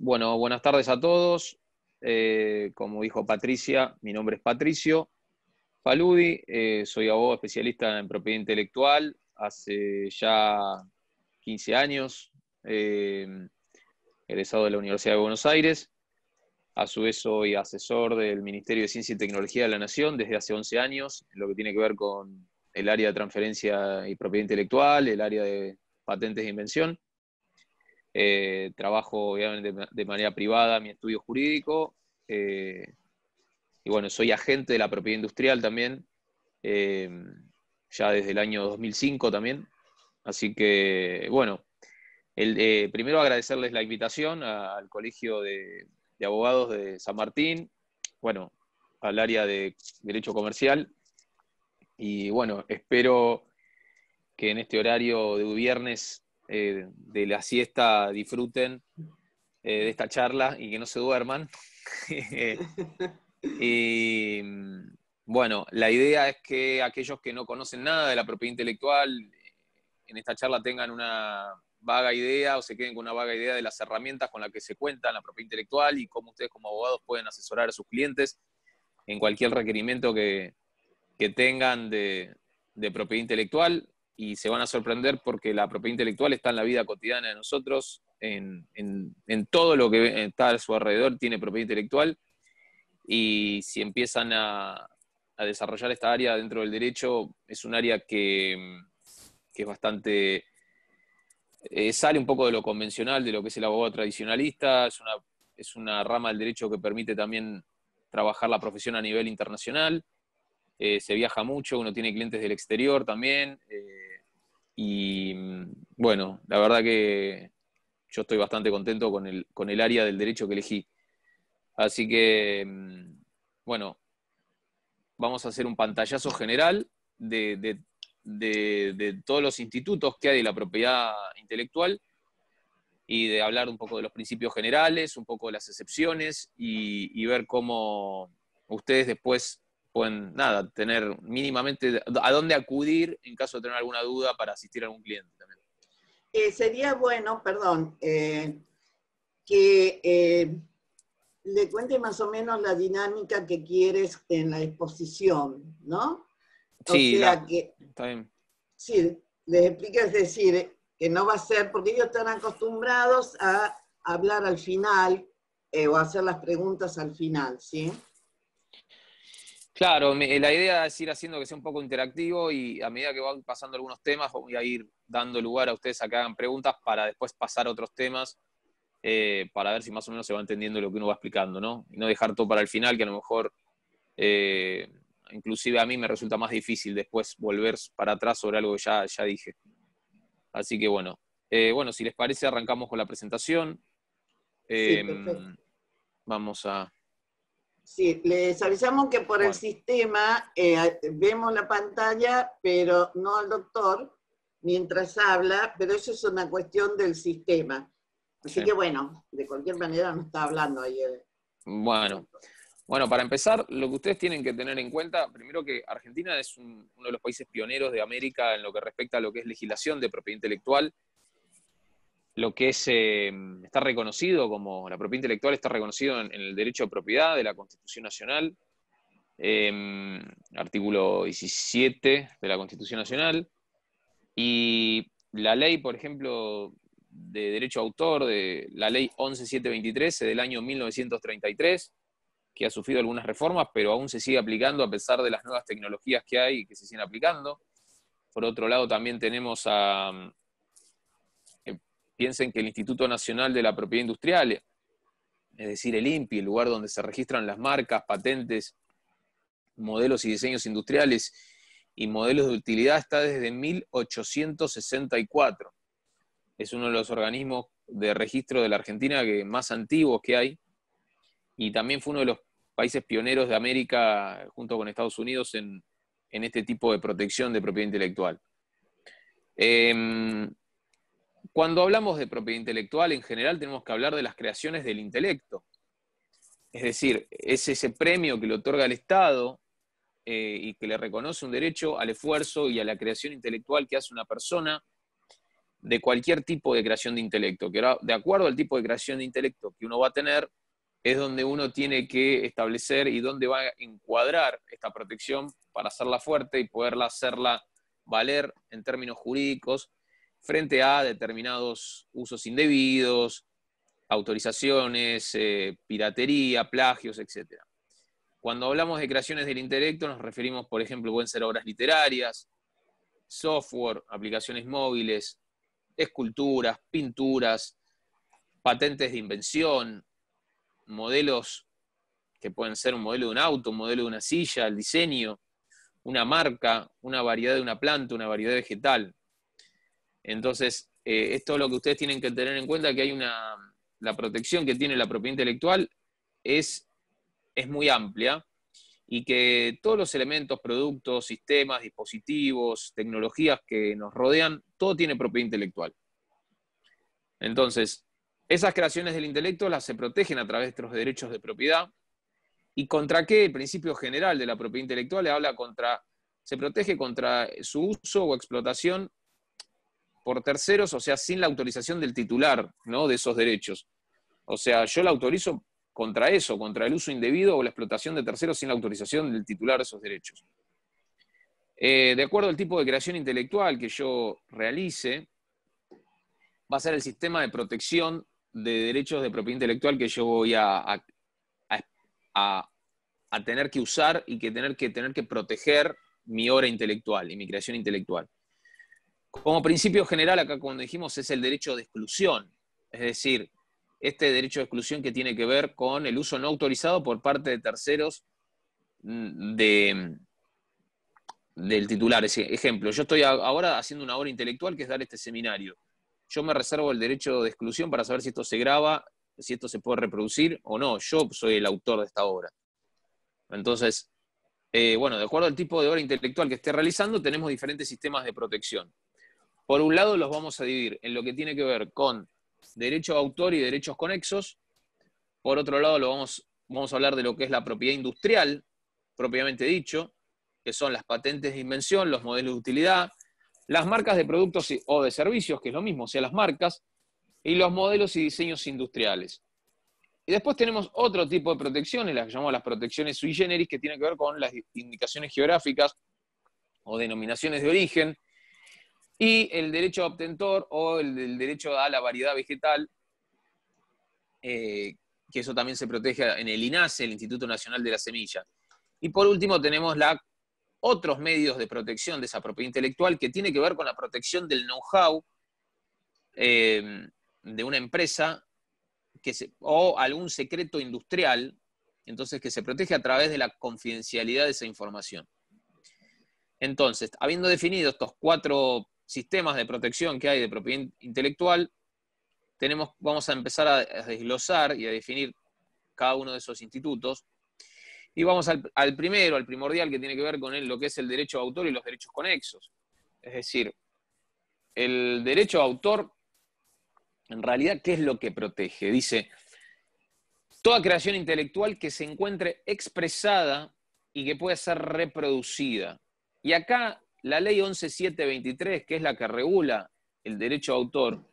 Bueno, buenas tardes a todos. Como dijo Patricia, mi nombre es Patricio Faludi, soy abogado especialista en propiedad intelectual hace ya 15 años, egresado de la Universidad de Buenos Aires. A su vez soy asesor del Ministerio de Ciencia y Tecnología de la Nación desde hace 11 años, en lo que tiene que ver con el área de transferencia y propiedad intelectual, el área de patentes de invención. Trabajo obviamente de manera privada mi estudio jurídico, y bueno, soy agente de la propiedad industrial también, ya desde el año 2005 también. Así que, bueno, primero agradecerles la invitación al Colegio de Abogados de San Martín, bueno, al área de Derecho Comercial, y bueno, espero que en este horario de viernes de la siesta disfruten de esta charla y que no se duerman. Y bueno, la idea es que aquellos que no conocen nada de la propiedad intelectual en esta charla tengan una vaga idea o se queden con una vaga idea de las herramientas con las que se cuenta en la propiedad intelectual y cómo ustedes como abogados pueden asesorar a sus clientes en cualquier requerimiento que tengan de propiedad intelectual, y se van a sorprender porque la propiedad intelectual está en la vida cotidiana de nosotros, en todo lo que está a su alrededor tiene propiedad intelectual, y si empiezan a desarrollar esta área dentro del derecho, es un área que es bastante... sale un poco de lo convencional, de lo que es el abogado tradicionalista, es una rama del derecho que permite también trabajar la profesión a nivel internacional. Se viaja mucho, uno tiene clientes del exterior también, y bueno, la verdad que yo estoy bastante contento con el área del derecho que elegí. Así que, bueno, vamos a hacer un pantallazo general de todos los institutos que hay de la propiedad intelectual y de hablar un poco de los principios generales, un poco de las excepciones y ver cómo ustedes después pueden, nada, tener mínimamente a dónde acudir en caso de tener alguna duda para asistir a algún cliente también. Sería bueno, perdón, que le cuente más o menos la dinámica que quieres en la exposición, ¿no? O Sí, sea que, está bien. sí, les explica, es decir, que no va a ser, porque ellos están acostumbrados a hablar al final o hacer las preguntas al final, ¿sí? Claro, la idea es ir haciendo que sea un poco interactivo, y a medida que van pasando algunos temas voy a ir dando lugar a ustedes a que hagan preguntas para después pasar a otros temas, para ver si más o menos se va entendiendo lo que uno va explicando, ¿no? Y no dejar todo para el final, que a lo mejor inclusive a mí me resulta más difícil después volver para atrás sobre algo que ya dije. Así que bueno, bueno, si les parece arrancamos con la presentación. Sí, perfecto. Vamos a... Sí, les avisamos que por el Bueno, sistema vemos la pantalla, pero no al doctor mientras habla, pero eso es una cuestión del sistema. Así sí. que bueno, de cualquier manera no está hablando ahí el Bueno, doctor. Bueno, para empezar, lo que ustedes tienen que tener en cuenta, primero que Argentina es uno de los países pioneros de América en lo que respecta a lo que es legislación de propiedad intelectual. Lo que es, está reconocido como, la propiedad intelectual está reconocido en el derecho de propiedad de la Constitución Nacional, artículo 17 de la Constitución Nacional, y la ley, por ejemplo, de derecho de autor, de la ley 11723 del año 1933, que ha sufrido algunas reformas, pero aún se sigue aplicando a pesar de las nuevas tecnologías que hay y que se siguen aplicando. Por otro lado, también tenemos piensen que el Instituto Nacional de la Propiedad Industrial, es decir, el INPI, el lugar donde se registran las marcas, patentes, modelos y diseños industriales y modelos de utilidad, está desde 1864. Es uno de los organismos de registro de la Argentina más antiguos que hay, y también fue uno de los países pioneros de América, junto con Estados Unidos, en este tipo de protección de propiedad intelectual. Cuando hablamos de propiedad intelectual, en general tenemos que hablar de las creaciones del intelecto. Es decir, es ese premio que le otorga el Estado y que le reconoce un derecho al esfuerzo y a la creación intelectual que hace una persona de cualquier tipo de creación de intelecto, que de acuerdo al tipo de creación de intelecto que uno va a tener, es donde uno tiene que establecer y dónde va a encuadrar esta protección para hacerla fuerte y poderla hacerla valer en términos jurídicos frente a determinados usos indebidos, autorizaciones, piratería, plagios, etc. Cuando hablamos de creaciones del intelecto nos referimos, por ejemplo, pueden ser obras literarias, software, aplicaciones móviles, esculturas, pinturas, patentes de invención, modelos que pueden ser un modelo de un auto, un modelo de una silla, el diseño, una marca, una variedad de una planta, una variedad vegetal. Entonces, esto es lo que ustedes tienen que tener en cuenta, que la protección que tiene la propiedad intelectual es muy amplia y que todos los elementos, productos, sistemas, dispositivos, tecnologías que nos rodean, todo tiene propiedad intelectual. Entonces, esas creaciones del intelecto se protegen a través de los derechos de propiedad. ¿Y contra qué? El principio general de la propiedad intelectual se protege contra su uso o explotación por terceros, o sea, sin la autorización del titular, ¿no?, de esos derechos. O sea, yo la autorizo contra eso, contra el uso indebido o la explotación de terceros sin la autorización del titular de esos derechos. De acuerdo al tipo de creación intelectual que yo realice, va a ser el sistema de protección de derechos de propiedad intelectual que yo voy a tener que usar y que tener que proteger mi obra intelectual y mi creación intelectual. Como principio general, acá cuando dijimos, es el derecho de exclusión, es decir, este derecho de exclusión que tiene que ver con el uso no autorizado por parte de terceros del titular. Ejemplo, yo estoy ahora haciendo una obra intelectual que es dar este seminario. Yo me reservo el derecho de exclusión para saber si esto se graba, si esto se puede reproducir o no. Yo soy el autor de esta obra. Entonces, bueno, de acuerdo al tipo de obra intelectual que esté realizando, tenemos diferentes sistemas de protección. Por un lado, los vamos a dividir en lo que tiene que ver con derecho de autor y derechos conexos. Por otro lado, vamos a hablar de lo que es la propiedad industrial, propiamente dicho, que son las patentes de invención, los modelos de utilidad, las marcas de productos o de servicios, que es lo mismo, o sea, las marcas, y los modelos y diseños industriales. Y después tenemos otro tipo de protecciones, las que llamamos las protecciones sui generis, que tienen que ver con las indicaciones geográficas o denominaciones de origen, y el derecho a obtentor o el derecho a la variedad vegetal, que eso también se protege en el INASE, el Instituto Nacional de la Semilla. Y por último tenemos otros medios de protección de esa propiedad intelectual que tiene que ver con la protección del know-how de una empresa o algún secreto industrial, entonces que se protege a través de la confidencialidad de esa información. Entonces, habiendo definido estos 4 sistemas de protección que hay de propiedad intelectual, vamos a empezar a desglosar y a definir cada uno de esos institutos. Y vamos al primero, al primordial, que tiene que ver con lo que es el derecho de autor y los derechos conexos. Es decir, el derecho de autor, en realidad, ¿qué es lo que protege? Dice, toda creación intelectual que se encuentre expresada y que pueda ser reproducida. Y acá la ley 11.723, que es la que regula el derecho de autor,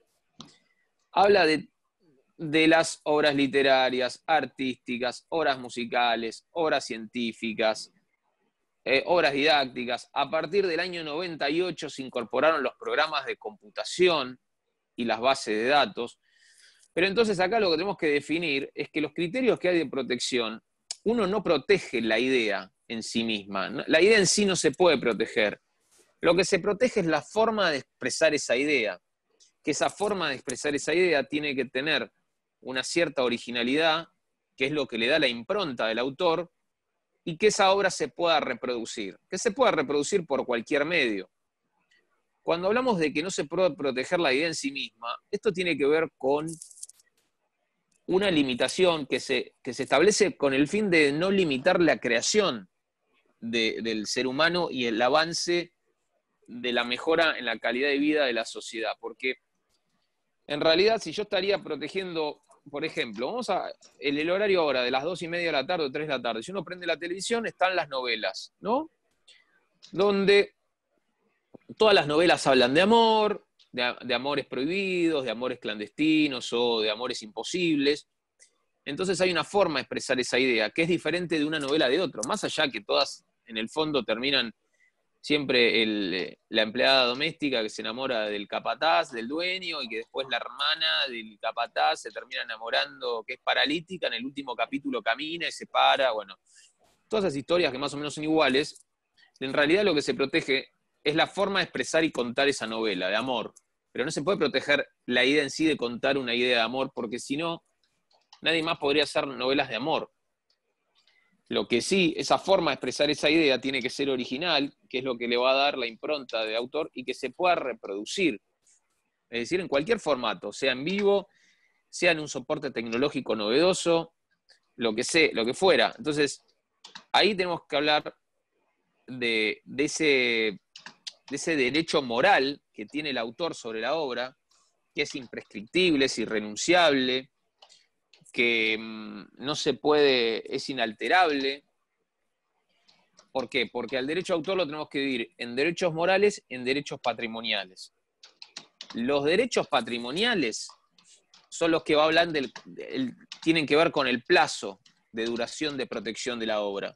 habla de las obras literarias, artísticas, obras musicales, obras científicas, obras didácticas. A partir del año 98 se incorporaron los programas de computación y las bases de datos. Pero entonces acá lo que tenemos que definir es que los criterios que hay de protección, uno no protege la idea en sí misma. La idea en sí no se puede proteger. Lo que se protege es la forma de expresar esa idea. Que esa forma de expresar esa idea tiene que tener una cierta originalidad, que es lo que le da la impronta del autor, y que esa obra se pueda reproducir. Que se pueda reproducir por cualquier medio. Cuando hablamos de que no se puede proteger la idea en sí misma, esto tiene que ver con una limitación que se establece con el fin de no limitar la creación del ser humano y el avance de la mejora en la calidad de vida de la sociedad. Porque en realidad, si yo estaría protegiendo, por ejemplo, el horario ahora de las 2:30 de la tarde o 3 de la tarde, si uno prende la televisión, están las novelas, ¿no? Donde todas las novelas hablan de amor, de amores prohibidos, de amores clandestinos o de amores imposibles. Entonces hay una forma de expresar esa idea que es diferente de una novela de otro, más allá que todas en el fondo terminan siempre la empleada doméstica que se enamora del capataz, del dueño, y que después la hermana del capataz se termina enamorando, que es paralítica, en el último capítulo camina y se para, bueno, todas esas historias que más o menos son iguales, en realidad lo que se protege es la forma de expresar y contar esa novela, de amor, pero no se puede proteger la idea en sí de contar una idea de amor, porque si no, nadie más podría hacer novelas de amor. Lo que sí, esa forma de expresar esa idea tiene que ser original, que es lo que le va a dar la impronta de autor y que se pueda reproducir. Es decir, en cualquier formato, sea en vivo, sea en un soporte tecnológico novedoso, lo que fuera. Entonces, ahí tenemos que hablar de ese derecho moral que tiene el autor sobre la obra, que es imprescriptible, es irrenunciable, que no se puede, es inalterable. ¿Por qué? Porque al derecho de autor lo tenemos que dividir en derechos morales y en derechos patrimoniales. Los derechos patrimoniales son los que hablan tienen que ver con el plazo de duración de protección de la obra.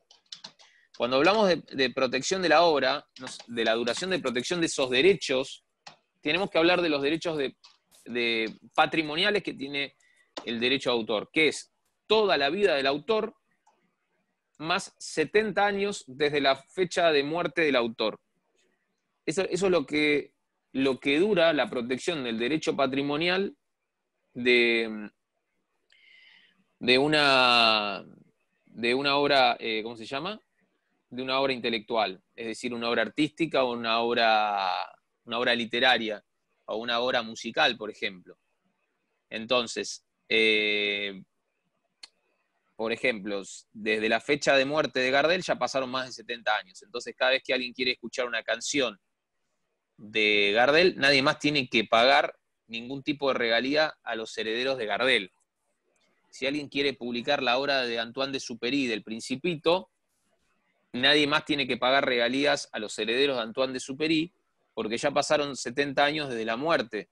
Cuando hablamos de protección de la obra, de la duración de protección de esos derechos, tenemos que hablar de los derechos de patrimoniales que tiene el derecho de autor, que es toda la vida del autor más 70 años desde la fecha de muerte del autor. Eso es lo que dura la protección del derecho patrimonial de una obra, ¿cómo se llama? De una obra intelectual, es decir, una obra artística o una obra literaria o una obra musical, por ejemplo. Entonces, por ejemplo, desde la fecha de muerte de Gardel ya pasaron más de 70 años. Entonces, cada vez que alguien quiere escuchar una canción de Gardel, nadie más tiene que pagar ningún tipo de regalía a los herederos de Gardel. Si alguien quiere publicar la obra de Antoine de Supéry, del Principito, nadie más tiene que pagar regalías a los herederos de Antoine de Supéry, porque ya pasaron 70 años desde la muerte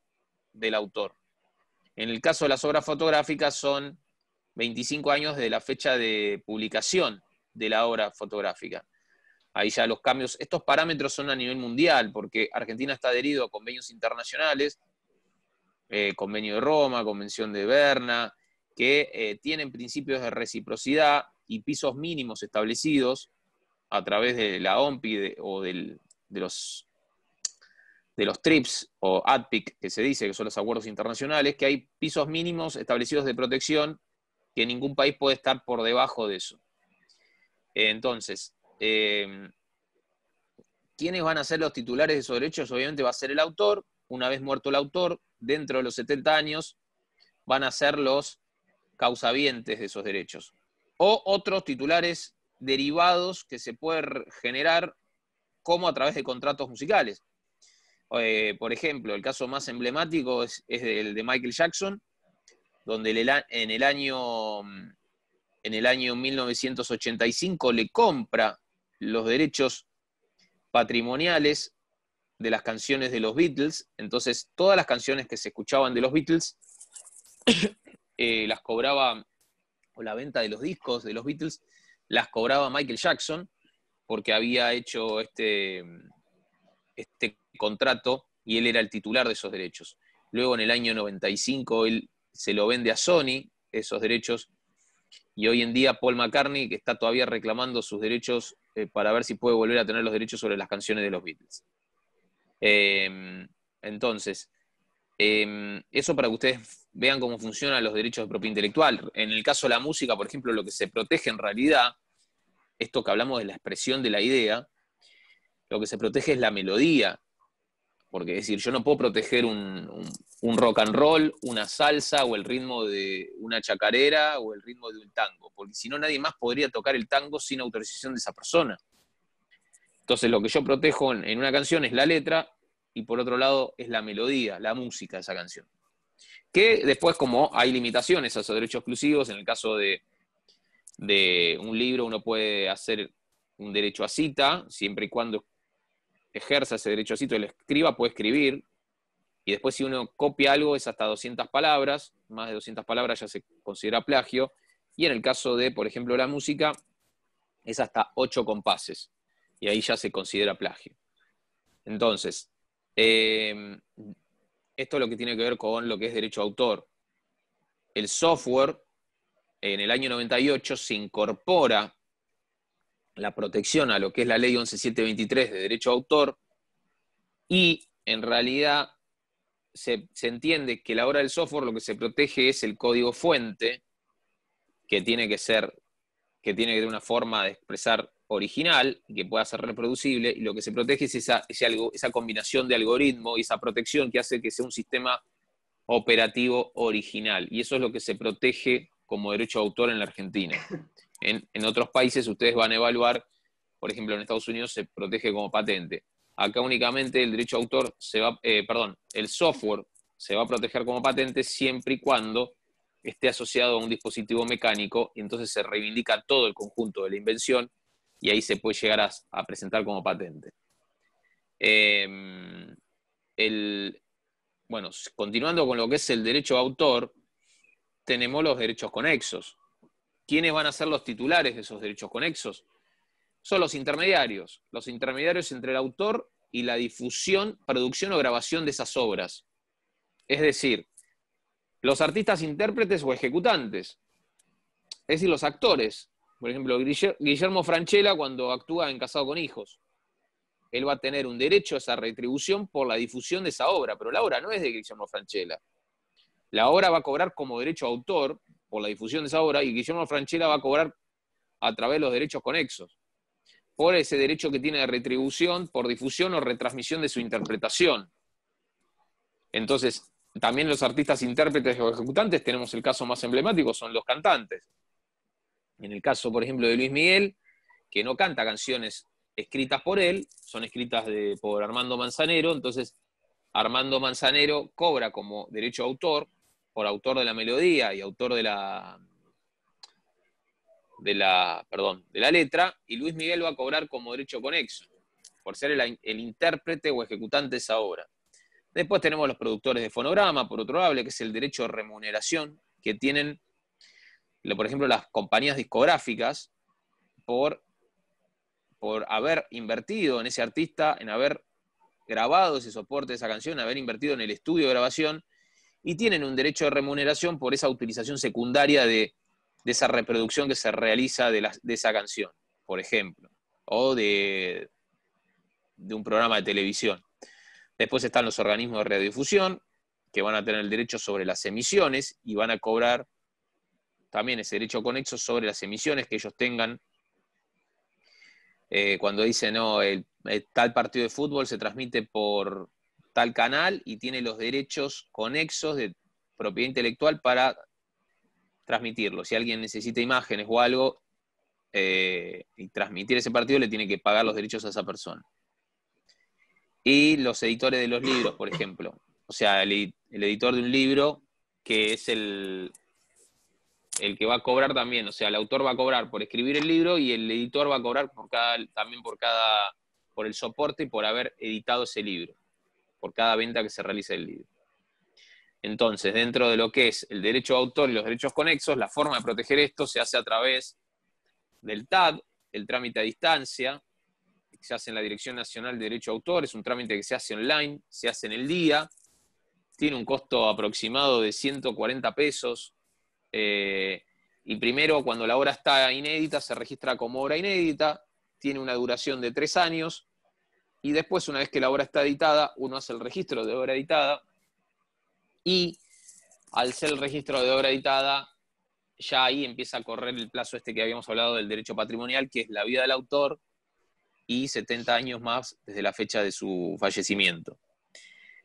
del autor. En el caso de las obras fotográficas son 25 años desde la fecha de publicación de la obra fotográfica. Ahí ya los cambios, estos parámetros son a nivel mundial, porque Argentina está adherido a convenios internacionales, Convenio de Roma, Convención de Berna, que tienen principios de reciprocidad y pisos mínimos establecidos a través de la OMPI o de los TRIPS o ADPIC, que se dice que son los acuerdos internacionales, que hay pisos mínimos establecidos de protección que ningún país puede estar por debajo de eso. Entonces, ¿quiénes van a ser los titulares de esos derechos? Obviamente va a ser el autor. Una vez muerto el autor, dentro de los 70 años, van a ser los causavientes de esos derechos. O otros titulares derivados que se pueden generar como a través de contratos musicales. Por ejemplo, el caso más emblemático es el de Michael Jackson, donde en el año 1985 le compra los derechos patrimoniales de las canciones de los Beatles. Entonces todas las canciones que se escuchaban de los Beatles las cobraba, o la venta de los discos de los Beatles las cobraba Michael Jackson, porque había hecho este contrato y él era el titular de esos derechos. Luego en el año 95 él se lo vende a Sony, esos derechos, y hoy en día Paul McCartney, que está todavía reclamando sus derechos para ver si puede volver a tener los derechos sobre las canciones de los Beatles. Entonces, eso para que ustedes vean cómo funcionan los derechos de propiedad intelectual. En el caso de la música, por ejemplo, lo que se protege en realidad, esto que hablamos de la expresión de la idea, lo que se protege es la melodía. Porque es decir, yo no puedo proteger un rock and roll, una salsa o el ritmo de una chacarera o el ritmo de un tango, porque si no nadie más podría tocar el tango sin autorización de esa persona. Entonces lo que yo protejo en una canción es la letra y por otro lado es la melodía, la música de esa canción. Que después, como hay limitaciones a esos derechos exclusivos, en el caso de un libro uno puede hacer un derecho a cita, siempre y cuando ejerza ese derecho a cita, el escriba puede escribir Y después si uno copia algo es hasta 200 palabras, más de 200 palabras ya se considera plagio, y en el caso de, por ejemplo, la música, es hasta 8 compases, y ahí ya se considera plagio. Entonces, esto es lo que tiene que ver con lo que es derecho a autor. El software, en el año 98, se incorpora la protección a lo que es la ley 11723 de derecho a autor, y en realidad se entiende que a la hora del software lo que se protege es el código fuente, que tiene que tener una forma de expresar original y que pueda ser reproducible, y lo que se protege es esa combinación de algoritmo y esa protección que hace que sea un sistema operativo original. Y eso es lo que se protege como derecho de autor en la Argentina. En otros países ustedes van a evaluar, por ejemplo, en Estados Unidos se protege como patente. Acá únicamente el derecho de autor el software se va a proteger como patente siempre y cuando esté asociado a un dispositivo mecánico, y entonces se reivindica todo el conjunto de la invención y ahí se puede llegar a presentar como patente. Bueno, continuando con lo que es el derecho de autor, tenemos los derechos conexos. ¿Quiénes van a ser los titulares de esos derechos conexos? Son los intermediarios entre el autor y la difusión, producción o grabación de esas obras. Es decir, los artistas intérpretes o ejecutantes, es decir, los actores. Por ejemplo, Guillermo Francella, cuando actúa en Casado con Hijos, él va a tener un derecho a esa retribución por la difusión de esa obra, pero la obra no es de Guillermo Francella. La obra va a cobrar como derecho a autor por la difusión de esa obra, y Guillermo Francella va a cobrar a través de los derechos conexos, por ese derecho que tiene de retribución por difusión o retransmisión de su interpretación. Entonces, también los artistas intérpretes o ejecutantes, tenemos el caso más emblemático, son los cantantes. En el caso, por ejemplo, de Luis Miguel, que no canta canciones escritas por él, son escritas por Armando Manzanero, entonces Armando Manzanero cobra como derecho a autor, por autor de la melodía y autor de la letra, y Luis Miguel va a cobrar como derecho conexo, por ser el intérprete o ejecutante de esa obra. Después tenemos los productores de fonograma, por otro lado, que es el derecho de remuneración que tienen, por ejemplo, las compañías discográficas por haber invertido en ese artista, en haber grabado ese soporte de esa canción, haber invertido en el estudio de grabación, y tienen un derecho de remuneración por esa utilización secundaria de esa reproducción que se realiza de esa canción, por ejemplo, o de un programa de televisión. Después están los organismos de radiodifusión, que van a tener el derecho sobre las emisiones y van a cobrar también ese derecho conexo sobre las emisiones que ellos tengan. Cuando dicen, no, tal partido de fútbol se transmite por tal canal y tiene los derechos conexos de propiedad intelectual para transmitirlo. Si alguien necesita imágenes o algo y transmitir ese partido, le tiene que pagar los derechos a esa persona. Y los editores de los libros, por ejemplo. O sea, el editor de un libro, que es el que va a cobrar también. O sea, el autor va a cobrar por escribir el libro y el editor va a cobrar por el soporte y por haber editado ese libro, por cada venta que se realice del libro. Entonces, dentro de lo que es el derecho de autor y los derechos conexos, la forma de proteger esto se hace a través del TAD, el trámite a distancia, que se hace en la Dirección Nacional de Derecho de Autor, es un trámite que se hace online, se hace en el día, tiene un costo aproximado de 140 pesos, y primero, cuando la obra está inédita, se registra como obra inédita, tiene una duración de 3 años, y después, una vez que la obra está editada, uno hace el registro de obra editada, y al ser el registro de obra editada, ya ahí empieza a correr el plazo este que habíamos hablado del derecho patrimonial, que es la vida del autor, y 70 años más desde la fecha de su fallecimiento.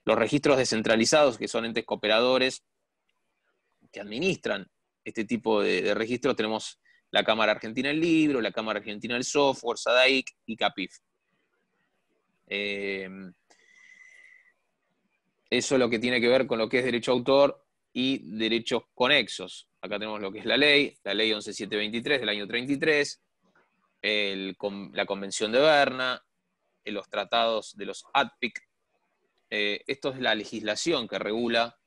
Los registros descentralizados, que son entes cooperadores que administran este tipo de registros, tenemos la Cámara Argentina del Libro, la Cámara Argentina del Software, SADAIC y CAPIF. Eso es lo que tiene que ver con lo que es derecho a autor y derechos conexos. Acá tenemos lo que es la ley 11723 del año 33, la Convención de Berna, los tratados de los ADPIC, esto es la legislación que regula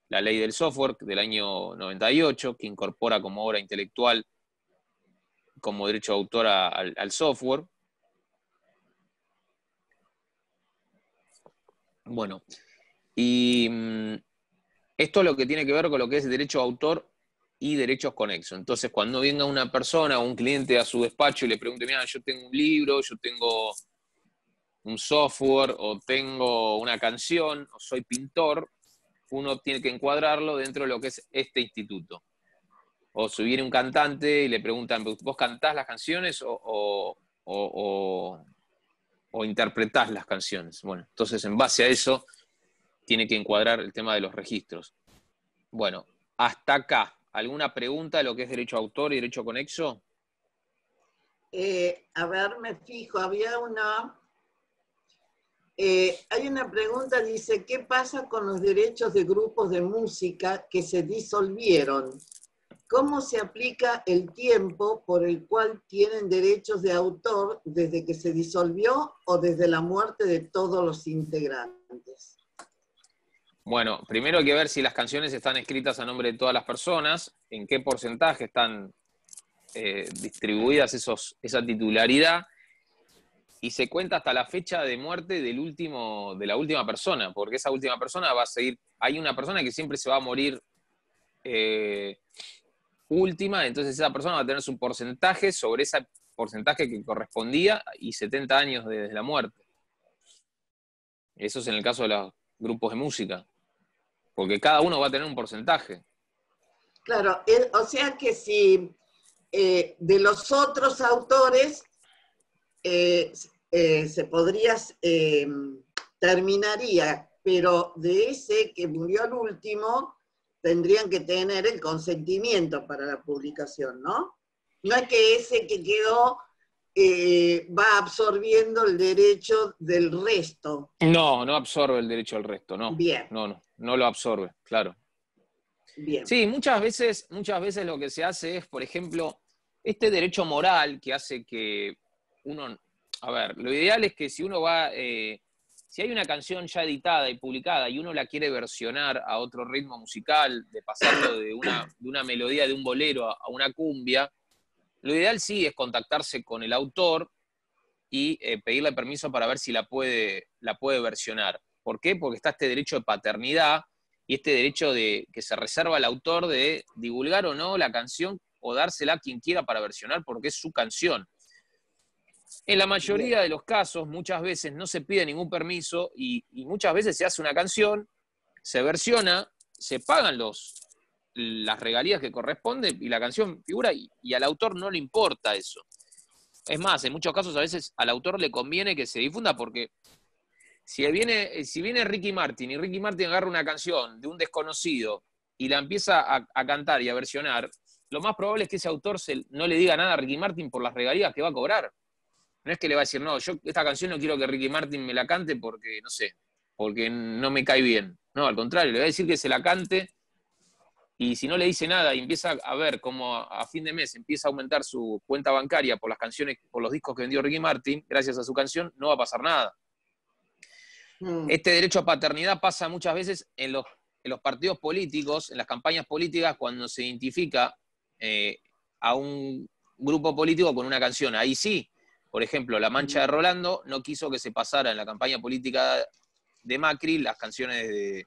la ley del software del año 98, que incorpora como obra intelectual, como derecho de autor al software. Bueno, y esto es lo que tiene que ver con lo que es derecho de autor y derechos conexos. Entonces, cuando venga una persona o un cliente a su despacho y le pregunte, mira, yo tengo un libro, yo tengo un software, o tengo una canción, o soy pintor, uno tiene que encuadrarlo dentro de lo que es este instituto. O si viene un cantante y le preguntan, ¿vos cantás las canciones o interpretás las canciones? Bueno, entonces en base a eso tiene que encuadrar el tema de los registros. Bueno, hasta acá, ¿alguna pregunta de lo que es derecho a autor y derecho conexo? A ver, me fijo, había una... hay una pregunta, dice, ¿qué pasa con los derechos de grupos de música que se disolvieron? ¿Cómo se aplica el tiempo por el cual tienen derechos de autor desde que se disolvió o desde la muerte de todos los integrantes? Bueno, primero hay que ver si las canciones están escritas a nombre de todas las personas, en qué porcentaje están distribuidas esa titularidad, y se cuenta hasta la fecha de muerte de la última persona, porque esa última persona va a seguir, hay una persona que siempre se va a morir última, entonces esa persona va a tener su porcentaje sobre ese porcentaje que correspondía y 70 años desde la muerte. Eso es en el caso de los grupos de música, porque cada uno va a tener un porcentaje. Claro, o sea que si de los otros autores se podría, terminaría, pero de ese que murió al último, tendrían que tener el consentimiento para la publicación, ¿no? No es que ese que quedó va absorbiendo el derecho del resto. No, no absorbe el derecho al resto, no. Bien. No lo absorbe, claro. Bien. Sí, muchas veces lo que se hace es, por ejemplo, este derecho moral que hace que uno... A ver, lo ideal es que si uno va... si hay una canción ya editada y publicada y uno la quiere versionar a otro ritmo musical, de pasarlo de una melodía de un bolero a una cumbia, lo ideal sí es contactarse con el autor y pedirle permiso para ver si la puede versionar. ¿Por qué? Porque está este derecho de paternidad y este derecho que se reserva al autor de divulgar o no la canción o dársela a quien quiera para versionar porque es su canción. En la mayoría de los casos, muchas veces no se pide ningún permiso y muchas veces se hace una canción, se versiona, se pagan las regalías que corresponden y la canción figura y al autor no le importa eso. Es más, en muchos casos a veces al autor le conviene que se difunda porque si viene Ricky Martin y Ricky Martin agarra una canción de un desconocido y la empieza a cantar y a versionar, lo más probable es que ese autor no le diga nada a Ricky Martin por las regalías que va a cobrar. No es que le va a decir, no, yo esta canción no quiero que Ricky Martin me la cante porque, no sé, porque no me cae bien. No, al contrario, le va a decir que se la cante y si no le dice nada y empieza a ver cómo a fin de mes empieza a aumentar su cuenta bancaria por las canciones, por los discos que vendió Ricky Martin, gracias a su canción, no va a pasar nada. Este derecho a paternidad pasa muchas veces en los partidos políticos, en las campañas políticas, cuando se identifica a un grupo político con una canción. Ahí sí, por ejemplo, La Mancha de Rolando no quiso que se pasara en la campaña política de Macri las canciones de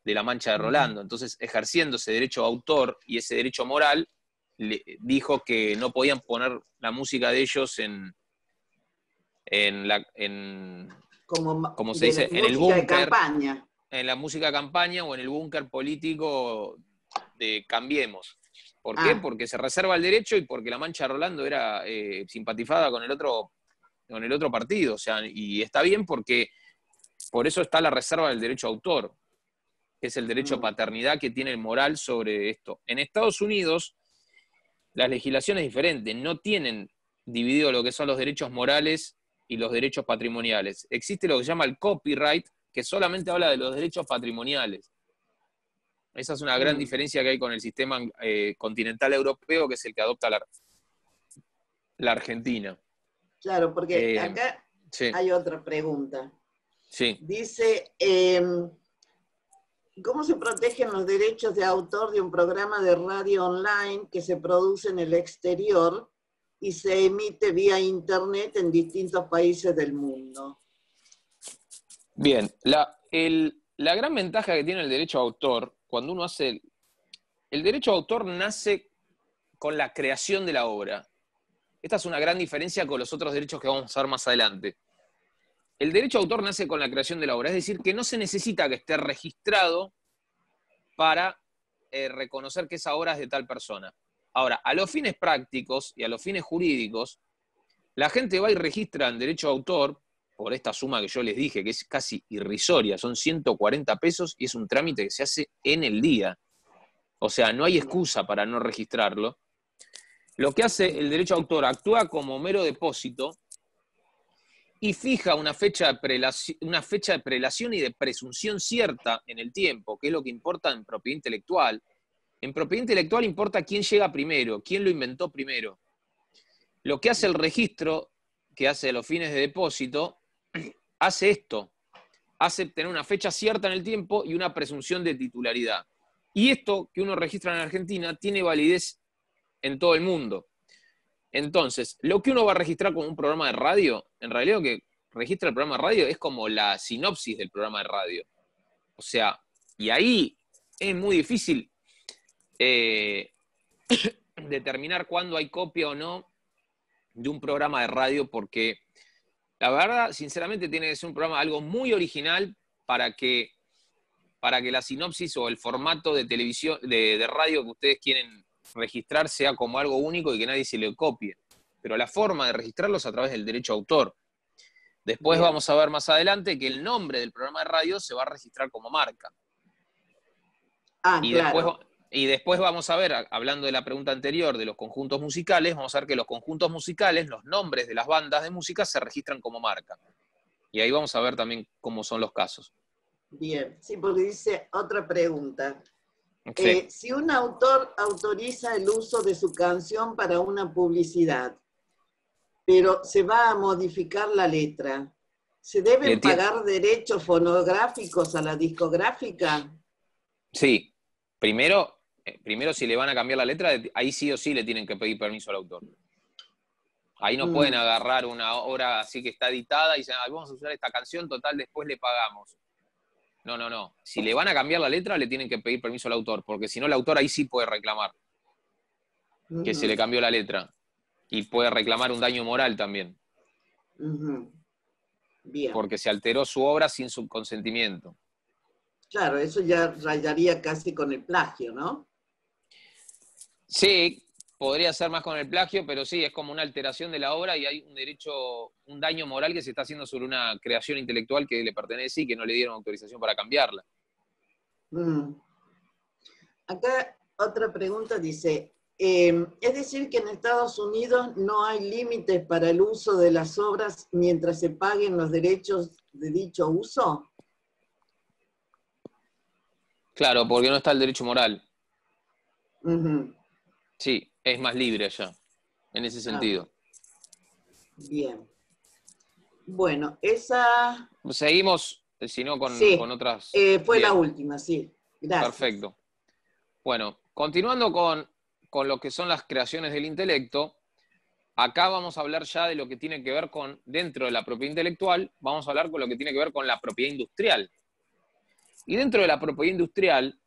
La Mancha de Rolando. Entonces, ejerciendo ese derecho a autor y ese derecho moral, dijo que no podían poner la música de ellos como se dice, en el búnker, en la música de campaña o en el búnker político de Cambiemos. ¿Por qué? Porque se reserva el derecho y porque La Mancha de Rolando era simpatizada con el otro partido. O sea, y está bien porque por eso está la reserva del derecho a autor, que es el derecho a paternidad que tiene el moral sobre esto. En Estados Unidos, la legislación es diferente, no tienen dividido lo que son los derechos morales y los derechos patrimoniales. Existe lo que se llama el copyright, que solamente habla de los derechos patrimoniales. Esa es una gran diferencia que hay con el sistema continental europeo, que es el que adopta la Argentina. Claro, porque acá hay otra pregunta. Sí. Dice, ¿cómo se protegen los derechos de autor de un programa de radio online que se produce en el exterior y se emite vía internet en distintos países del mundo? Bien, la gran ventaja que tiene el derecho a autor, cuando uno hace... El derecho a autor nace con la creación de la obra. Esta es una gran diferencia con los otros derechos que vamos a ver más adelante. El derecho a autor nace con la creación de la obra, es decir, que no se necesita que esté registrado para reconocer que esa obra es de tal persona. Ahora, a los fines prácticos y a los fines jurídicos, la gente va y registra en derecho a autor, por esta suma que yo les dije, que es casi irrisoria, son 140 pesos y es un trámite que se hace en el día. O sea, no hay excusa para no registrarlo. Lo que hace el derecho a autor, actúa como mero depósito y fija una fecha de prelación y de presunción cierta en el tiempo, que es lo que importa en propiedad intelectual. En propiedad intelectual importa quién llega primero, quién lo inventó primero. Lo que hace el registro, que hace los fines de depósito, hace esto, hace tener una fecha cierta en el tiempo y una presunción de titularidad. Y esto que uno registra en Argentina tiene validez en todo el mundo. Entonces, lo que uno va a registrar como un programa de radio, en realidad lo que registra el programa de radio es como la sinopsis del programa de radio. O sea, y ahí es muy difícil determinar cuándo hay copia o no de un programa de radio, porque la verdad, sinceramente, tiene que ser un programa algo muy original para que la sinopsis o el formato de televisión, de radio que ustedes quieren registrar sea como algo único y que nadie se le copie. Pero la forma de registrarlo es a través del derecho a autor. Después Bien. vamos a ver más adelante que el nombre del programa de radio se va a registrar como marca. Ah, Y claro. después vamos a ver, hablando de la pregunta anterior de los conjuntos musicales, vamos a ver que los conjuntos musicales, los nombres de las bandas de música se registran como marca. Y ahí vamos a ver también cómo son los casos. Bien, sí, porque dice otra pregunta. Sí. Si un autor autoriza el uso de su canción para una publicidad, pero se va a modificar la letra, ¿se deben pagar derechos fonográficos a la discográfica? Sí. Primero, si le van a cambiar la letra, ahí sí o sí le tienen que pedir permiso al autor. Ahí no pueden agarrar una obra así que está editada y dicen, vamos a usar esta canción, total, después le pagamos. No, no, no. Si le van a cambiar la letra, le tienen que pedir permiso al autor, porque si no, el autor ahí sí puede reclamar que se le cambió la letra. Y puede reclamar un daño moral también. Bien. Porque se alteró su obra sin su consentimiento. Claro, eso ya rayaría casi con el plagio, ¿no? Sí, podría ser más con el plagio, pero sí, es como una alteración de la obra y hay un derecho, un daño moral que se está haciendo sobre una creación intelectual que le pertenece y que no le dieron autorización para cambiarla. Acá otra pregunta dice, ¿es decir que en Estados Unidos no hay límites para el uso de las obras mientras se paguen los derechos de dicho uso? Claro, porque no está el derecho moral. Sí, es más libre allá, en ese sentido. Bien. Bueno, esa... Seguimos, si no, con otras... fue Bien. la última, sí. Gracias. Perfecto. Bueno, continuando con lo que son las creaciones del intelecto, acá vamos a hablar ya de lo que tiene que ver con, dentro de la propiedad intelectual, vamos a hablar con lo que tiene que ver con la propiedad industrial. Y dentro de la propiedad industrial,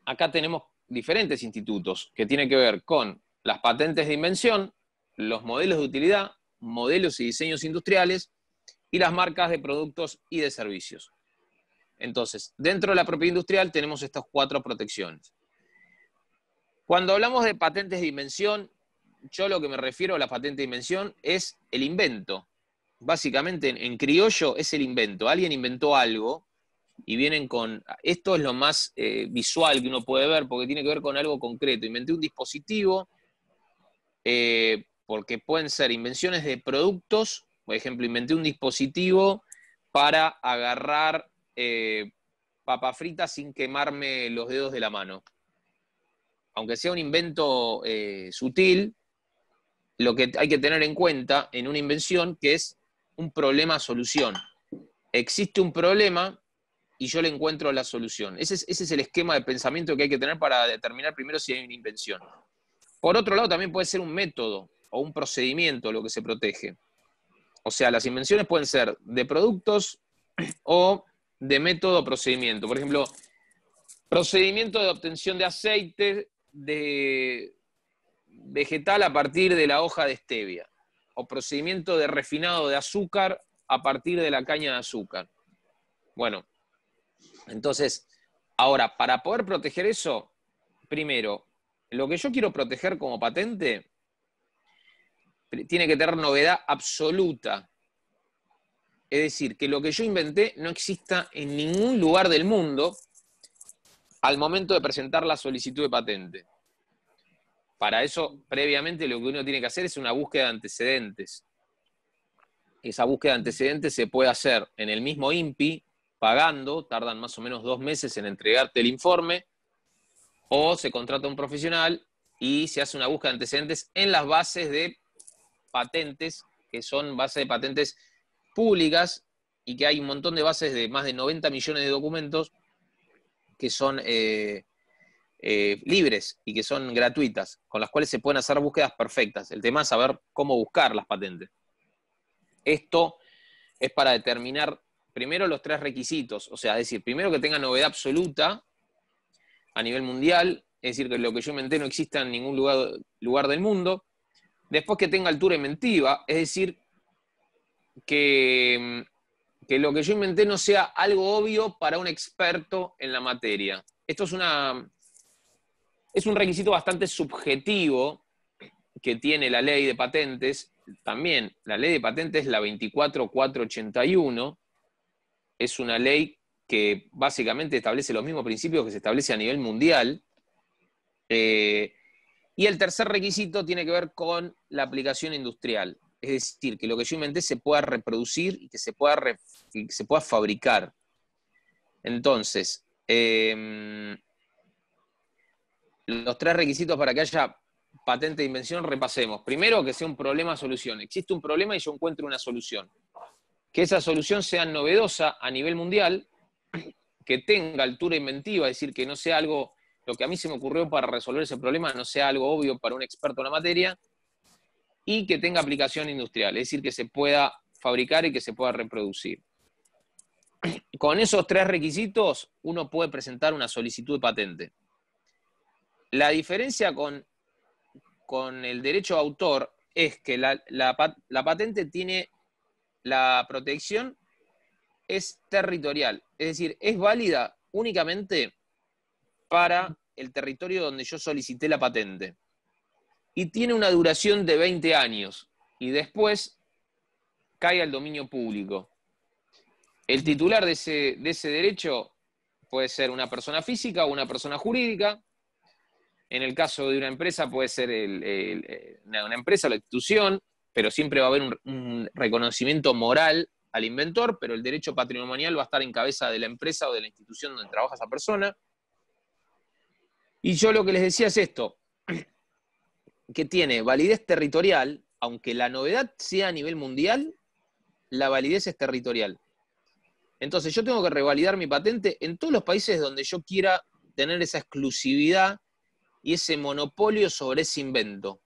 acá tenemos diferentes institutos que tienen que ver con las patentes de invención, los modelos de utilidad, modelos y diseños industriales y las marcas de productos y de servicios. Entonces, dentro de la propiedad industrial tenemos estas 4 protecciones. Cuando hablamos de patentes de invención, yo lo que me refiero a la patente de invención es el invento. Básicamente, en criollo es el invento. Alguien inventó algo y vienen con... Esto es lo más visual que uno puede ver porque tiene que ver con algo concreto. Inventé un dispositivo porque pueden ser invenciones de productos. Por ejemplo, inventé un dispositivo para agarrar papa frita sin quemarme los dedos de la mano. Aunque sea un invento sutil, lo que hay que tener en cuenta en una invención que es un problema-solución. existe un problema y yo le encuentro la solución. Ese es el esquema de pensamiento que hay que tener para determinar primero si hay una invención. Por otro lado, también puede ser un método o un procedimiento lo que se protege. O sea, las invenciones pueden ser de productos o de método o procedimiento. Por ejemplo, procedimiento de obtención de aceite de vegetal a partir de la hoja de stevia. O procedimiento de refinado de azúcar a partir de la caña de azúcar. Bueno, entonces, ahora, para poder proteger eso, primero, lo que yo quiero proteger como patente tiene que tener novedad absoluta. Es decir, que lo que yo inventé no exista en ningún lugar del mundo al momento de presentar la solicitud de patente. Para eso, previamente, lo que uno tiene que hacer es una búsqueda de antecedentes. Esa búsqueda de antecedentes se puede hacer en el mismo INPI, pagando, tardan más o menos 2 meses en entregarte el informe, o se contrata a un profesional y se hace una búsqueda de antecedentes en las bases de patentes, que son bases de patentes públicas, y que hay un montón de bases de más de 90 millones de documentos que son libres y que son gratuitas, con las cuales se pueden hacer búsquedas perfectas. El tema es saber cómo buscar las patentes. Esto es para determinar primero los 3 requisitos, o sea, es decir, primero que tenga novedad absoluta a nivel mundial, es decir, que lo que yo inventé no exista en ningún lugar del mundo. Después que tenga altura inventiva, es decir, que lo que yo inventé no sea algo obvio para un experto en la materia. Esto es un requisito bastante subjetivo que tiene la ley de patentes. También la ley de patentes, la 24481, es una ley que básicamente establece los mismos principios que se establece a nivel mundial. Y el tercer requisito tiene que ver con la aplicación industrial. Es decir, que lo que yo inventé se pueda reproducir y que se pueda fabricar. Entonces, los 3 requisitos para que haya patente de invención, repasemos. Primero, que sea un problema-solución. Existe un problema y yo encuentro una solución. Que esa solución sea novedosa a nivel mundial, que tenga altura inventiva, es decir, que no sea algo, lo que a mí se me ocurrió para resolver ese problema, no sea algo obvio para un experto en la materia, y que tenga aplicación industrial, es decir, que se pueda fabricar y que se pueda reproducir. Con esos 3 requisitos, uno puede presentar una solicitud de patente. La diferencia con el derecho de autor es que la patente tiene la protección, es territorial, es decir, es válida únicamente para el territorio donde yo solicité la patente. Y tiene una duración de 20 años, y después cae al dominio público. El titular de ese derecho puede ser una persona física o una persona jurídica. En el caso de una empresa puede ser una empresa o la institución, pero siempre va a haber un reconocimiento moral al inventor, pero el derecho patrimonial va a estar en cabeza de la empresa o de la institución donde trabaja esa persona. Y yo lo que les decía es esto, que tiene validez territorial, aunque la novedad sea a nivel mundial, la validez es territorial. Entonces yo tengo que revalidar mi patente en todos los países donde yo quiera tener esa exclusividad y ese monopolio sobre ese invento.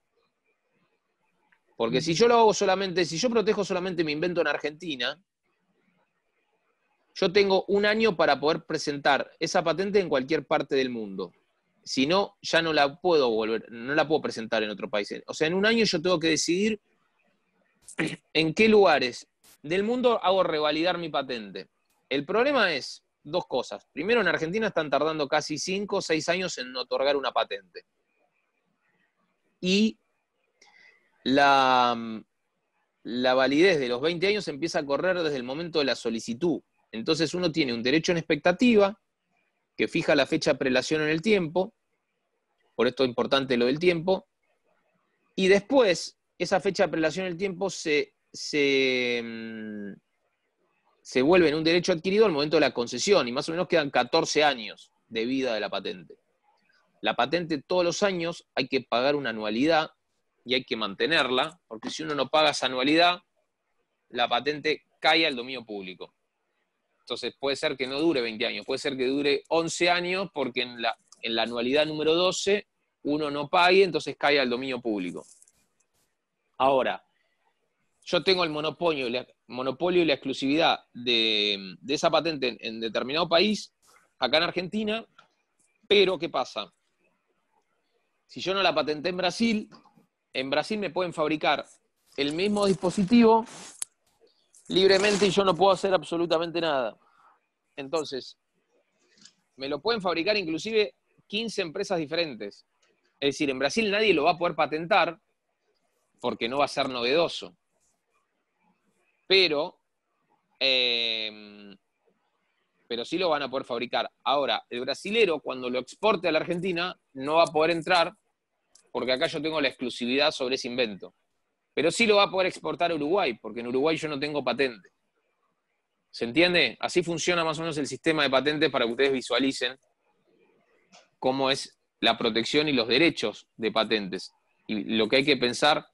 Porque si yo lo hago solamente, si yo protejo solamente mi invento en Argentina, yo tengo 1 año para poder presentar esa patente en cualquier parte del mundo. Si no, ya no la puedo presentar en otro país. O sea, en 1 año yo tengo que decidir en qué lugares del mundo hago revalidar mi patente. El problema es 2 cosas. Primero, en Argentina están tardando casi 5 o 6 años en otorgar una patente. Y la validez de los 20 años empieza a correr desde el momento de la solicitud. Entonces uno tiene un derecho en expectativa que fija la fecha de prelación en el tiempo, por esto es importante lo del tiempo, y después esa fecha de prelación en el tiempo se vuelve en un derecho adquirido al momento de la concesión, y más o menos quedan 14 años de vida de la patente. La patente todos los años hay que pagar una anualidad y hay que mantenerla, porque si uno no paga esa anualidad, la patente cae al dominio público. Entonces puede ser que no dure 20 años, puede ser que dure 11 años porque en la anualidad número 12 uno no pague, entonces cae al dominio público. Ahora, yo tengo el monopolio y la exclusividad de esa patente en determinado país, acá en Argentina, pero ¿qué pasa? Si yo no la patenté en Brasil me pueden fabricar el mismo dispositivo libremente y yo no puedo hacer absolutamente nada. Entonces, me lo pueden fabricar inclusive 15 empresas diferentes. Es decir, en Brasil nadie lo va a poder patentar porque no va a ser novedoso. Pero sí lo van a poder fabricar. Ahora, el brasilero, cuando lo exporte a la Argentina, no va a poder entrar porque acá yo tengo la exclusividad sobre ese invento. Pero sí lo va a poder exportar a Uruguay, porque en Uruguay yo no tengo patente. ¿Se entiende? Así funciona más o menos el sistema de patentes para que ustedes visualicen cómo es la protección y los derechos de patentes. Y lo que hay que pensar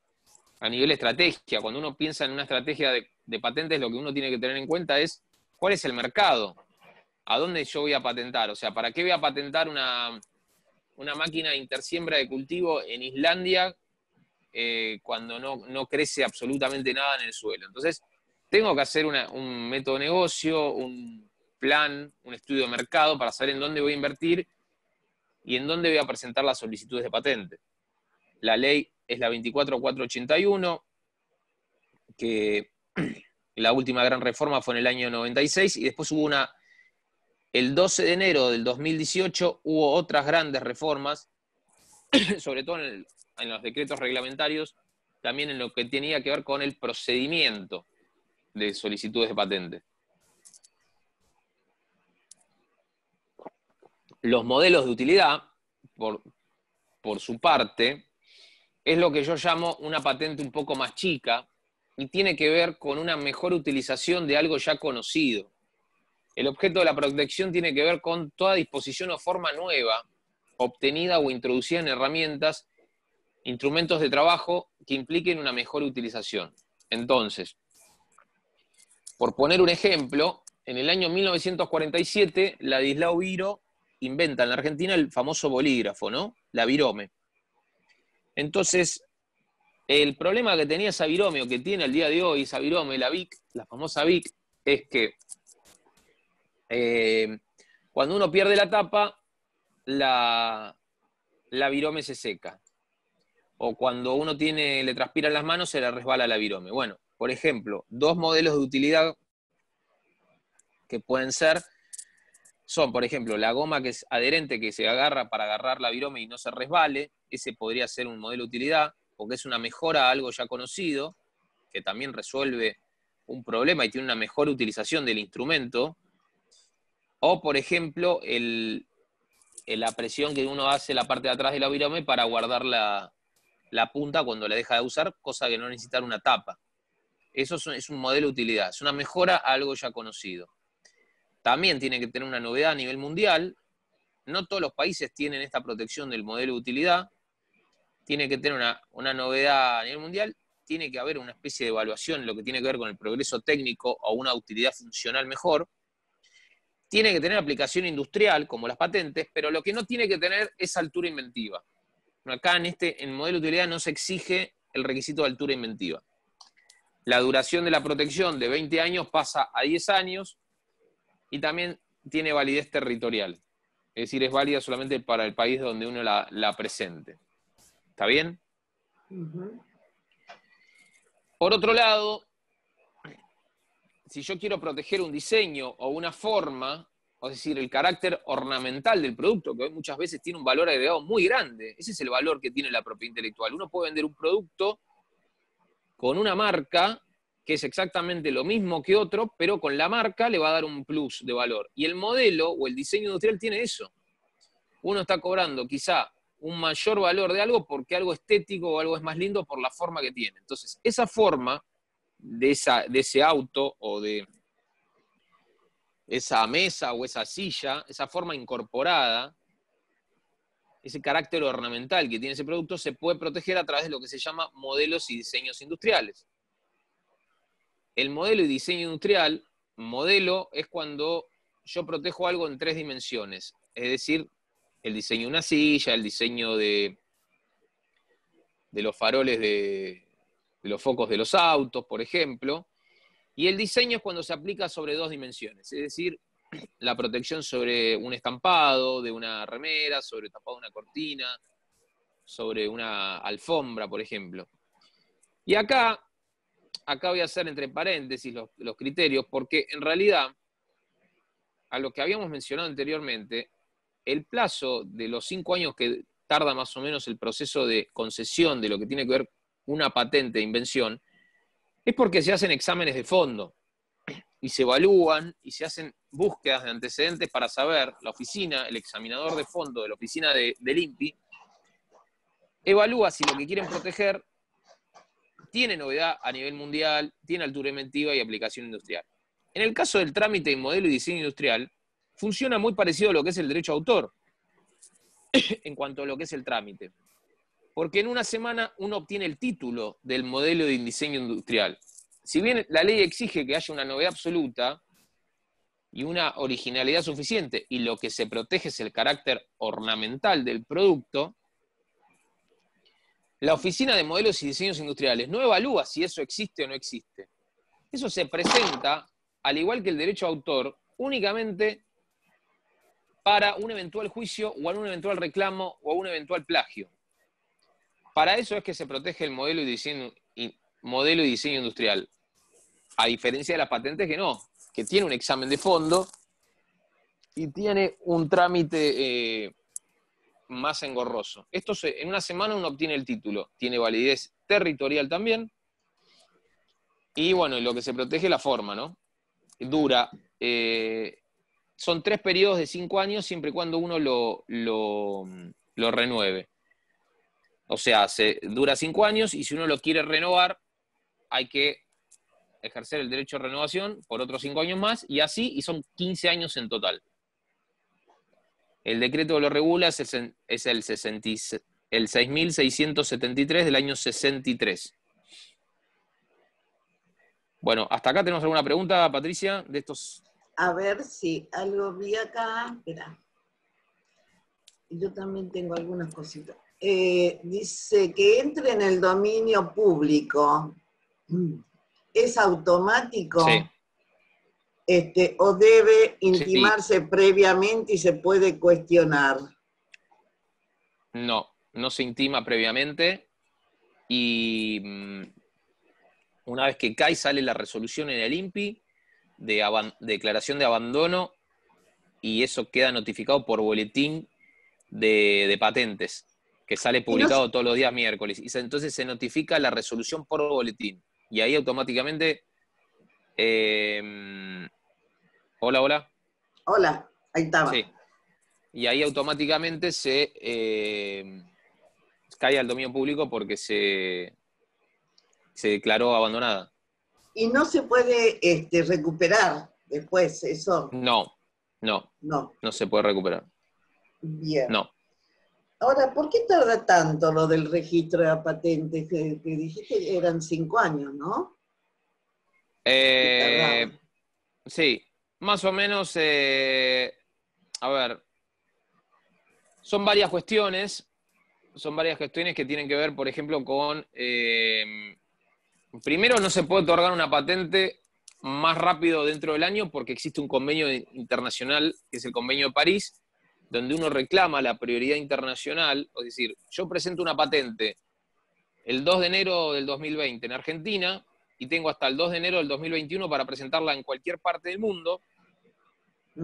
a nivel estrategia. Cuando uno piensa en una estrategia de patentes, lo que uno tiene que tener en cuenta es cuál es el mercado, a dónde yo voy a patentar. O sea, ¿para qué voy a patentar una máquina de intersiembra de cultivo en Islandia cuando no crece absolutamente nada en el suelo? Entonces, tengo que hacer un método de negocio, un plan, un estudio de mercado para saber en dónde voy a invertir y en dónde voy a presentar las solicitudes de patente. La ley es la 24481, que la última gran reforma fue en el año 96, y después hubo el 12 de enero del 2018 hubo otras grandes reformas, sobre todo en los decretos reglamentarios, también en lo que tenía que ver con el procedimiento de solicitudes de patente. Los modelos de utilidad, por su parte, es lo que yo llamo una patente un poco más chica y tiene que ver con una mejor utilización de algo ya conocido. El objeto de la protección tiene que ver con toda disposición o forma nueva, obtenida o introducida en herramientas, instrumentos de trabajo que impliquen una mejor utilización. Entonces, por poner un ejemplo, en el año 1947, Ladislao Viró inventa en la Argentina el famoso bolígrafo, ¿no? La virome. Entonces, el problema que tenía esa virome, o que tiene al día de hoy esa virome, la Bic, la famosa Bic, es que cuando uno pierde la tapa, la virome se seca. O cuando uno le transpira las manos, se le resbala la virome. Bueno, por ejemplo, dos modelos de utilidad que pueden ser son, por ejemplo, la goma que es adherente, que se agarra para agarrar la virome y no se resbale. Ese podría ser un modelo de utilidad, porque es una mejora a algo ya conocido, que también resuelve un problema y tiene una mejor utilización del instrumento. O, por ejemplo, la presión que uno hace en la parte de atrás de la virome para guardar la punta cuando la deja de usar, cosa que no necesita una tapa. Eso es un modelo de utilidad, es una mejora a algo ya conocido. También tiene que tener una novedad a nivel mundial. No todos los países tienen esta protección del modelo de utilidad. Tiene que tener una novedad a nivel mundial. Tiene que haber una especie de evaluación en lo que tiene que ver con el progreso técnico o una utilidad funcional mejor. Tiene que tener aplicación industrial, como las patentes, pero lo que no tiene que tener es altura inventiva. Acá en modelo de utilidad no se exige el requisito de altura inventiva. La duración de la protección de 20 años pasa a 10 años y también tiene validez territorial. Es decir, es válida solamente para el país donde uno la presente. ¿Está bien? Uh-huh. Por otro lado, si yo quiero proteger un diseño o una forma, es decir, el carácter ornamental del producto, que hoy muchas veces tiene un valor agregado muy grande, ese es el valor que tiene la propiedad intelectual. Uno puede vender un producto con una marca que es exactamente lo mismo que otro, pero con la marca le va a dar un plus de valor. Y el modelo o el diseño industrial tiene eso. Uno está cobrando quizá un mayor valor de algo porque algo estético o algo es más lindo por la forma que tiene. Entonces, esa forma de ese auto o de esa mesa o esa silla, esa forma incorporada, ese carácter ornamental que tiene ese producto, se puede proteger a través de lo que se llama modelos y diseños industriales. El modelo y diseño industrial modelo es cuando yo protejo algo en 3 dimensiones. Es decir, el diseño de una silla, el diseño de los faroles de los focos de los autos, por ejemplo. Y el diseño es cuando se aplica sobre 2 dimensiones. Es decir, la protección sobre un estampado de una remera, sobre el tapado de una cortina, sobre una alfombra, por ejemplo. Y acá voy a hacer entre paréntesis los criterios, porque en realidad, a lo que habíamos mencionado anteriormente, el plazo de los 5 años que tarda más o menos el proceso de concesión de lo que tiene que ver una patente de invención, es porque se hacen exámenes de fondo y se evalúan y se hacen búsquedas de antecedentes para saber, la oficina, el examinador de fondo de la oficina del INPI, evalúa si lo que quieren proteger tiene novedad a nivel mundial, tiene altura inventiva y aplicación industrial. En el caso del trámite de modelo y diseño industrial, funciona muy parecido a lo que es el derecho a autor, en cuanto a lo que es el trámite. Porque en una semana uno obtiene el título del modelo de diseño industrial. Si bien la ley exige que haya una novedad absoluta y una originalidad suficiente, y lo que se protege es el carácter ornamental del producto, la Oficina de Modelos y Diseños Industriales no evalúa si eso existe o no existe. Eso se presenta, al igual que el derecho a autor, únicamente para un eventual juicio o un eventual reclamo o un eventual plagio. Para eso es que se protege el modelo y diseño industrial. A diferencia de las patentes que no, que tiene un examen de fondo y tiene un trámite más engorroso. En una semana uno obtiene el título, tiene validez territorial también, y bueno, lo que se protege es la forma, ¿no? Dura, son 3 periodos de 5 años siempre y cuando uno lo renueve. O sea, dura 5 años y si uno lo quiere renovar, hay que ejercer el derecho de renovación por otros 5 años más, y así, y son 15 años en total. El decreto que lo regula es el 6.673 del año 63. Bueno, ¿hasta acá tenemos alguna pregunta, Patricia, de estos? A ver si algo vi acá. Espera. Yo también tengo algunas cositas. Dice que entre en el dominio público. ¿Es automático? Sí. ¿O debe intimarse Sí. previamente y se puede cuestionar? No se intima previamente y una vez que cae sale la resolución en el INPI de declaración de abandono y eso queda notificado por boletín de patentes, que sale publicado todos los días miércoles. Y entonces se notifica la resolución por boletín. Y ahí automáticamente... Hola. Hola, ahí estaba. Sí. Y ahí automáticamente se cae al dominio público porque se declaró abandonada. ¿Y no se puede recuperar después eso? No se puede recuperar. Bien. No. Ahora, ¿por qué tarda tanto lo del registro de la patente? Que dijiste eran 5 años, ¿no? Sí, más o menos, a ver, son varias cuestiones que tienen que ver, por ejemplo, con, primero no se puede otorgar una patente más rápido dentro del año porque existe un convenio internacional, que es el Convenio de París, donde uno reclama la prioridad internacional, es decir, yo presento una patente el 2 de enero del 2020 en Argentina y tengo hasta el 2 de enero del 2021 para presentarla en cualquier parte del mundo,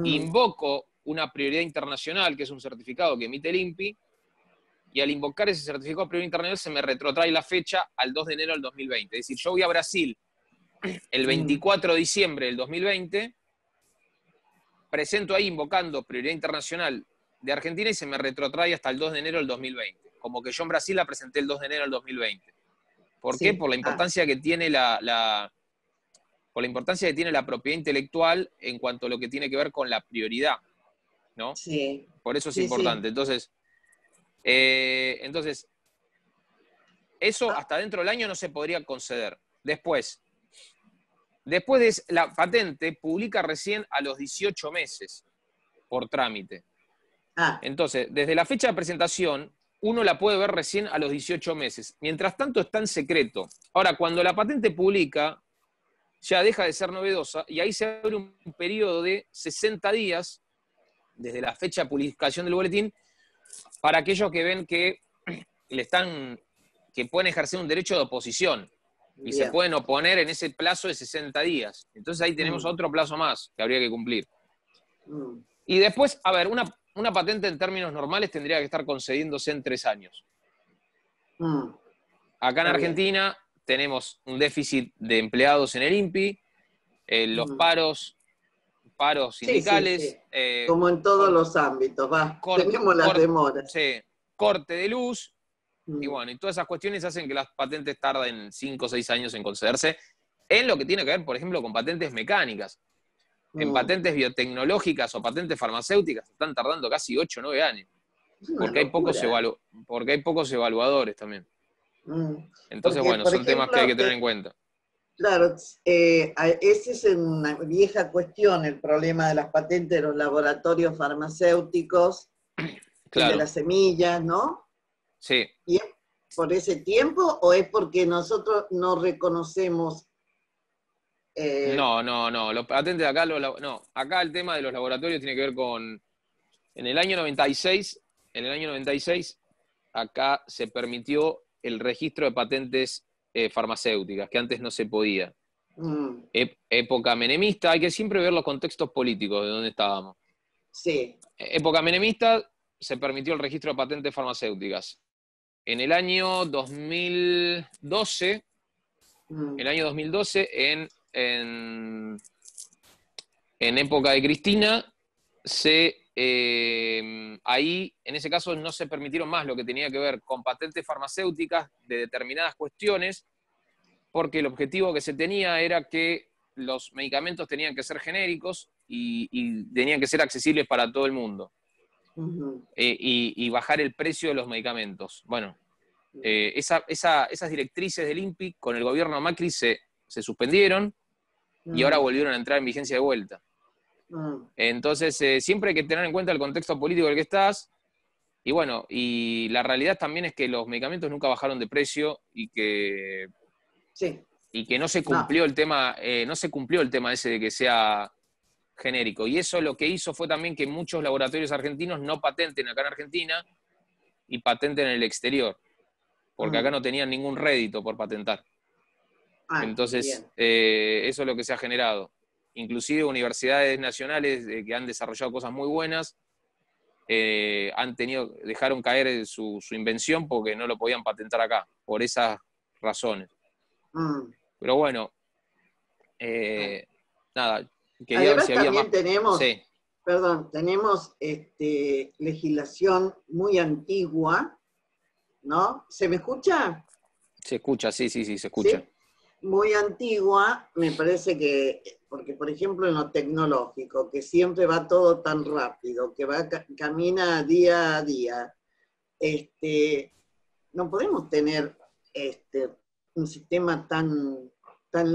invoco una prioridad internacional, que es un certificado que emite el INPI, y al invocar ese certificado de prioridad internacional se me retrotrae la fecha al 2 de enero del 2020. Es decir, yo voy a Brasil el 24 de diciembre del 2020, presento ahí invocando prioridad internacional de Argentina y se me retrotrae hasta el 2 de enero del 2020. Como que yo en Brasil la presenté el 2 de enero del 2020. ¿Por qué? Por la importancia que tiene por la importancia que tiene la propiedad intelectual en cuanto a lo que tiene que ver con la prioridad, ¿no? Sí. Por eso es importante. Sí. Entonces, eso hasta dentro del año no se podría conceder. Después, Después de la patente publica recién a los 18 meses por trámite. Ah, Entonces, desde la fecha de presentación, uno la puede ver recién a los 18 meses. Mientras tanto, está en secreto. Ahora, cuando la patente publica, ya deja de ser novedosa y ahí se abre un periodo de 60 días desde la fecha de publicación del boletín para aquellos que ven que que pueden ejercer un derecho de oposición y se bien. pueden oponer en ese plazo de 60 días. Entonces ahí tenemos otro plazo más que habría que cumplir. Mm, Y después, a ver, una patente en términos normales tendría que estar concediéndose en 3 años. mm, Acá en está bien. Argentina tenemos un déficit de empleados en el INPI, los Mm. paros Sí, sí, sí. sindicales, Como en todos los ámbitos, va. Tenemos las demoras. sí, corte de luz, y Mm, bueno, y todas esas cuestiones hacen que las patentes tarden 5 o 6 años en concederse, en lo que tiene que ver, por ejemplo, con patentes mecánicas. En mm. patentes biotecnológicas o patentes farmacéuticas están tardando casi 8 o 9 años, Es una porque hay locura. porque hay pocos evaluadores también. Mm. Entonces, Porque, bueno, por son temas que hay ejemplo, que tener en cuenta. claro, ese es una vieja cuestión, el problema de las patentes de los laboratorios farmacéuticos y de Claro, las semillas, ¿no? sí. ¿Y es por ese tiempo o es porque nosotros no reconocemos? eh, No, los patentes de acá, no, acá el tema de los laboratorios tiene que ver con, en el año 96, acá se permitió el registro de patentes farmacéuticas, que antes no se podía. mm, Época menemista, hay que siempre ver los contextos políticos de dónde estábamos. sí. Época menemista se permitió el registro de patentes farmacéuticas. En el año 2012, Mm, en época de Cristina, ahí, en ese caso, no se permitieron más lo que tenía que ver con patentes farmacéuticas de determinadas cuestiones, porque el objetivo que se tenía era que los medicamentos tenían que ser genéricos y tenían que ser accesibles para todo el mundo, ujú, y bajar el precio de los medicamentos. Bueno, esas directrices del INPI con el gobierno Macri se suspendieron y ahora mm, volvieron a entrar en vigencia de vuelta. mm, Entonces, siempre hay que tener en cuenta el contexto político en el que estás. Y bueno, y la realidad también es que los medicamentos nunca bajaron de precio sí, y que no se no. cumplió el tema, no se cumplió el tema ese de que sea genérico. Y eso lo que hizo fue también que muchos laboratorios argentinos no patenten acá en Argentina y patenten en el exterior, porque acá Mm, no tenían ningún rédito por patentar. ah, Entonces, bien. eso es lo que se ha generado. Inclusive universidades nacionales que han desarrollado cosas muy buenas, dejaron caer su invención porque no lo podían patentar acá, por esas razones. Mm, Pero bueno, ah. nada, quería ver Además si había más. también tenemos, Sí, perdón, tenemos legislación muy antigua, ¿no? ¿Se me escucha? se escucha, sí, sí, sí, se escucha. Sí, muy antigua, me parece que, porque por ejemplo en lo tecnológico, que siempre va todo tan rápido, que camina día a día, este, no podemos tener un sistema tan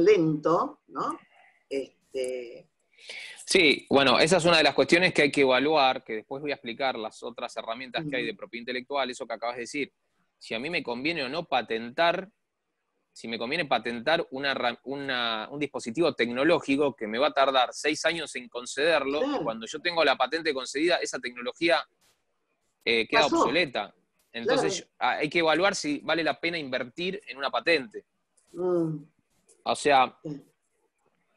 lento, ¿no? Este, Sí, bueno, esa es una de las cuestiones que hay que evaluar, que después voy a explicar las otras herramientas que hay de propiedad intelectual, eso que acabas de decir. Si a mí me conviene o no patentar, si me conviene patentar un dispositivo tecnológico que me va a tardar 6 años en concederlo, y claro, cuando yo tengo la patente concedida, esa tecnología queda pasó, obsoleta. claro. Entonces hay que evaluar si vale la pena invertir en una patente. Mm, O sea,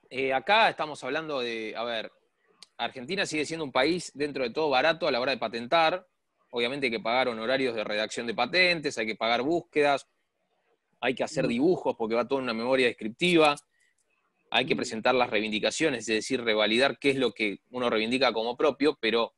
sí, acá estamos hablando de, a ver, Argentina sigue siendo un país dentro de todo barato a la hora de patentar. Obviamente hay que pagar honorarios de redacción de patentes, hay que pagar búsquedas, hay que hacer mm, dibujos porque va toda una memoria descriptiva, hay que mm, presentar las reivindicaciones, es decir, revalidar qué es lo que uno reivindica como propio, pero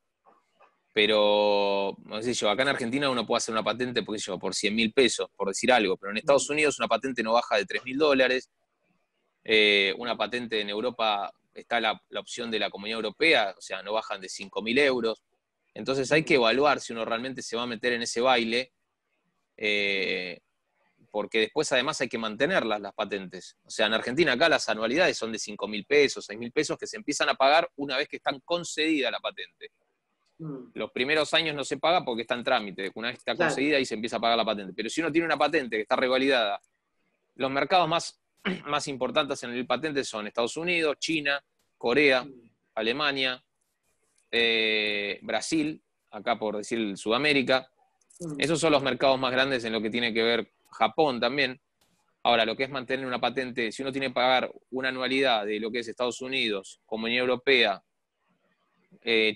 no sé yo, acá en Argentina uno puede hacer una patente por 100.000 pesos, por decir algo, pero en Estados mm, Unidos una patente no baja de $3.000, una patente en Europa está la opción de la Comunidad Europea, o sea, no bajan de 5.000 euros. Entonces hay que mm, evaluar si uno realmente se va a meter en ese baile, eh, porque después además hay que mantenerlas las patentes. O sea, en Argentina acá las anualidades son de 5.000 pesos, 6.000 pesos que se empiezan a pagar una vez que están concedida la patente. Los primeros años no se paga porque está en trámite. Una vez que está concedida ahí se empieza a pagar la patente. Pero si uno tiene una patente que está revalidada, los mercados más importantes en el patente son Estados Unidos, China, Corea, Alemania, Brasil, acá por decir Sudamérica. Esos son los mercados más grandes en lo que tiene que ver Japón también. Ahora, lo que es mantener una patente, si uno tiene que pagar una anualidad de lo que es Estados Unidos, Comunidad Europea,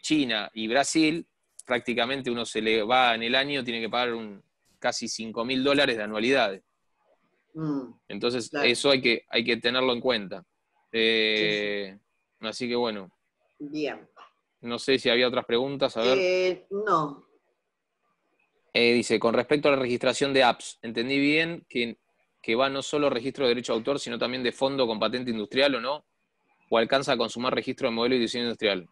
China y Brasil, prácticamente uno se le va en el año, tiene que pagar casi $5.000 de anualidades. Entonces, eso hay que tenerlo en cuenta. Así que bueno. Bien. No sé si había otras preguntas, a ver. No. Dice, con respecto a la registración de apps, ¿entendí bien que va no solo registro de derecho de autor, sino también de fondo con patente industrial o no? ¿O alcanza a consumar registro de modelo y diseño industrial?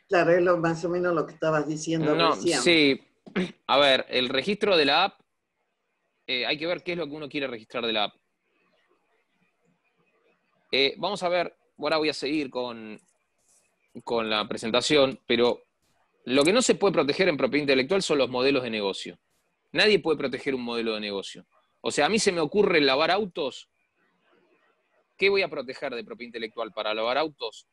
Claro, es más o menos lo que estabas diciendo recién. Sí. A ver, el registro de la app, hay que ver qué es lo que uno quiere registrar de la app. Vamos a ver, ahora voy a seguir con la presentación, pero lo que no se puede proteger en propiedad intelectual son los modelos de negocio. Nadie puede proteger un modelo de negocio. O sea, a mí se me ocurre lavar autos. ¿Qué voy a proteger de propiedad intelectual para lavar autos?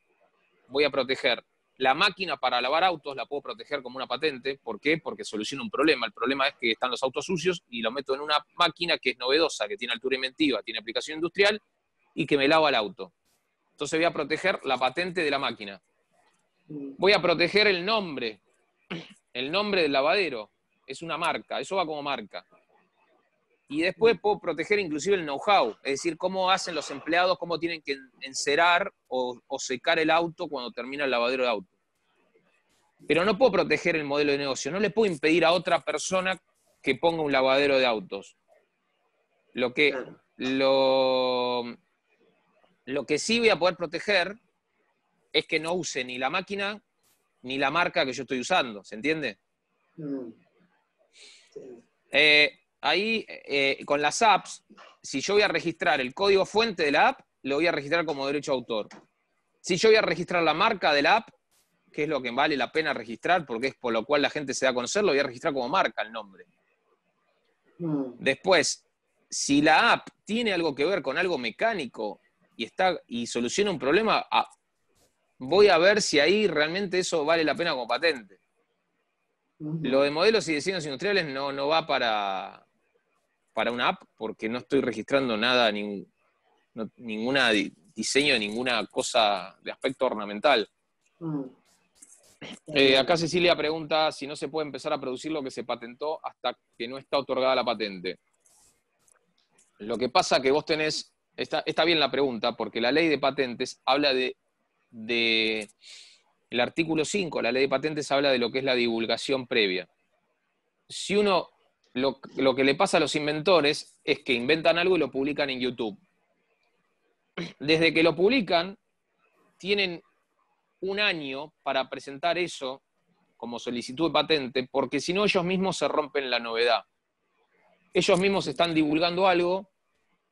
Voy a proteger la máquina para lavar autos, la puedo proteger como una patente. ¿Por qué? Porque soluciona un problema. El problema es que están los autos sucios y lo meto en una máquina que es novedosa, que tiene altura inventiva, tiene aplicación industrial y que me lava el auto. Entonces voy a proteger la patente de la máquina. Voy a proteger el nombre del lavadero. Es una marca, eso va como marca. Y después puedo proteger inclusive el know-how, es decir, cómo hacen los empleados, cómo tienen que encerar o secar el auto cuando termina el lavadero de auto. Pero no puedo proteger el modelo de negocio, no le puedo impedir a otra persona que ponga un lavadero de autos. Lo que sí voy a poder proteger es que no use ni la máquina ni la marca que yo estoy usando, ¿se entiende? Ahí, con las apps, si yo voy a registrar el código fuente de la app, lo voy a registrar como derecho de autor. Si yo voy a registrar la marca de la app, que es lo que vale la pena registrar, porque es por lo cual la gente se da a conocer, lo voy a registrar como marca el nombre. Después, si la app tiene algo que ver con algo mecánico y soluciona un problema, voy a ver si ahí realmente eso vale la pena como patente. Lo de modelos y diseños industriales no va para una app, porque no estoy registrando nada, ningún diseño, ninguna cosa de aspecto ornamental. Acá Cecilia pregunta si no se puede empezar a producir lo que se patentó hasta que no está otorgada la patente. Lo que pasa que vos tenés, está bien la pregunta, porque la ley de patentes habla el artículo 5, la ley de patentes habla de lo que es la divulgación previa. Si uno, lo que le pasa a los inventores es que inventan algo y lo publican en YouTube. Desde que lo publican, tienen un año para presentar eso como solicitud de patente, porque si no ellos mismos se rompen la novedad. Ellos mismos están divulgando algo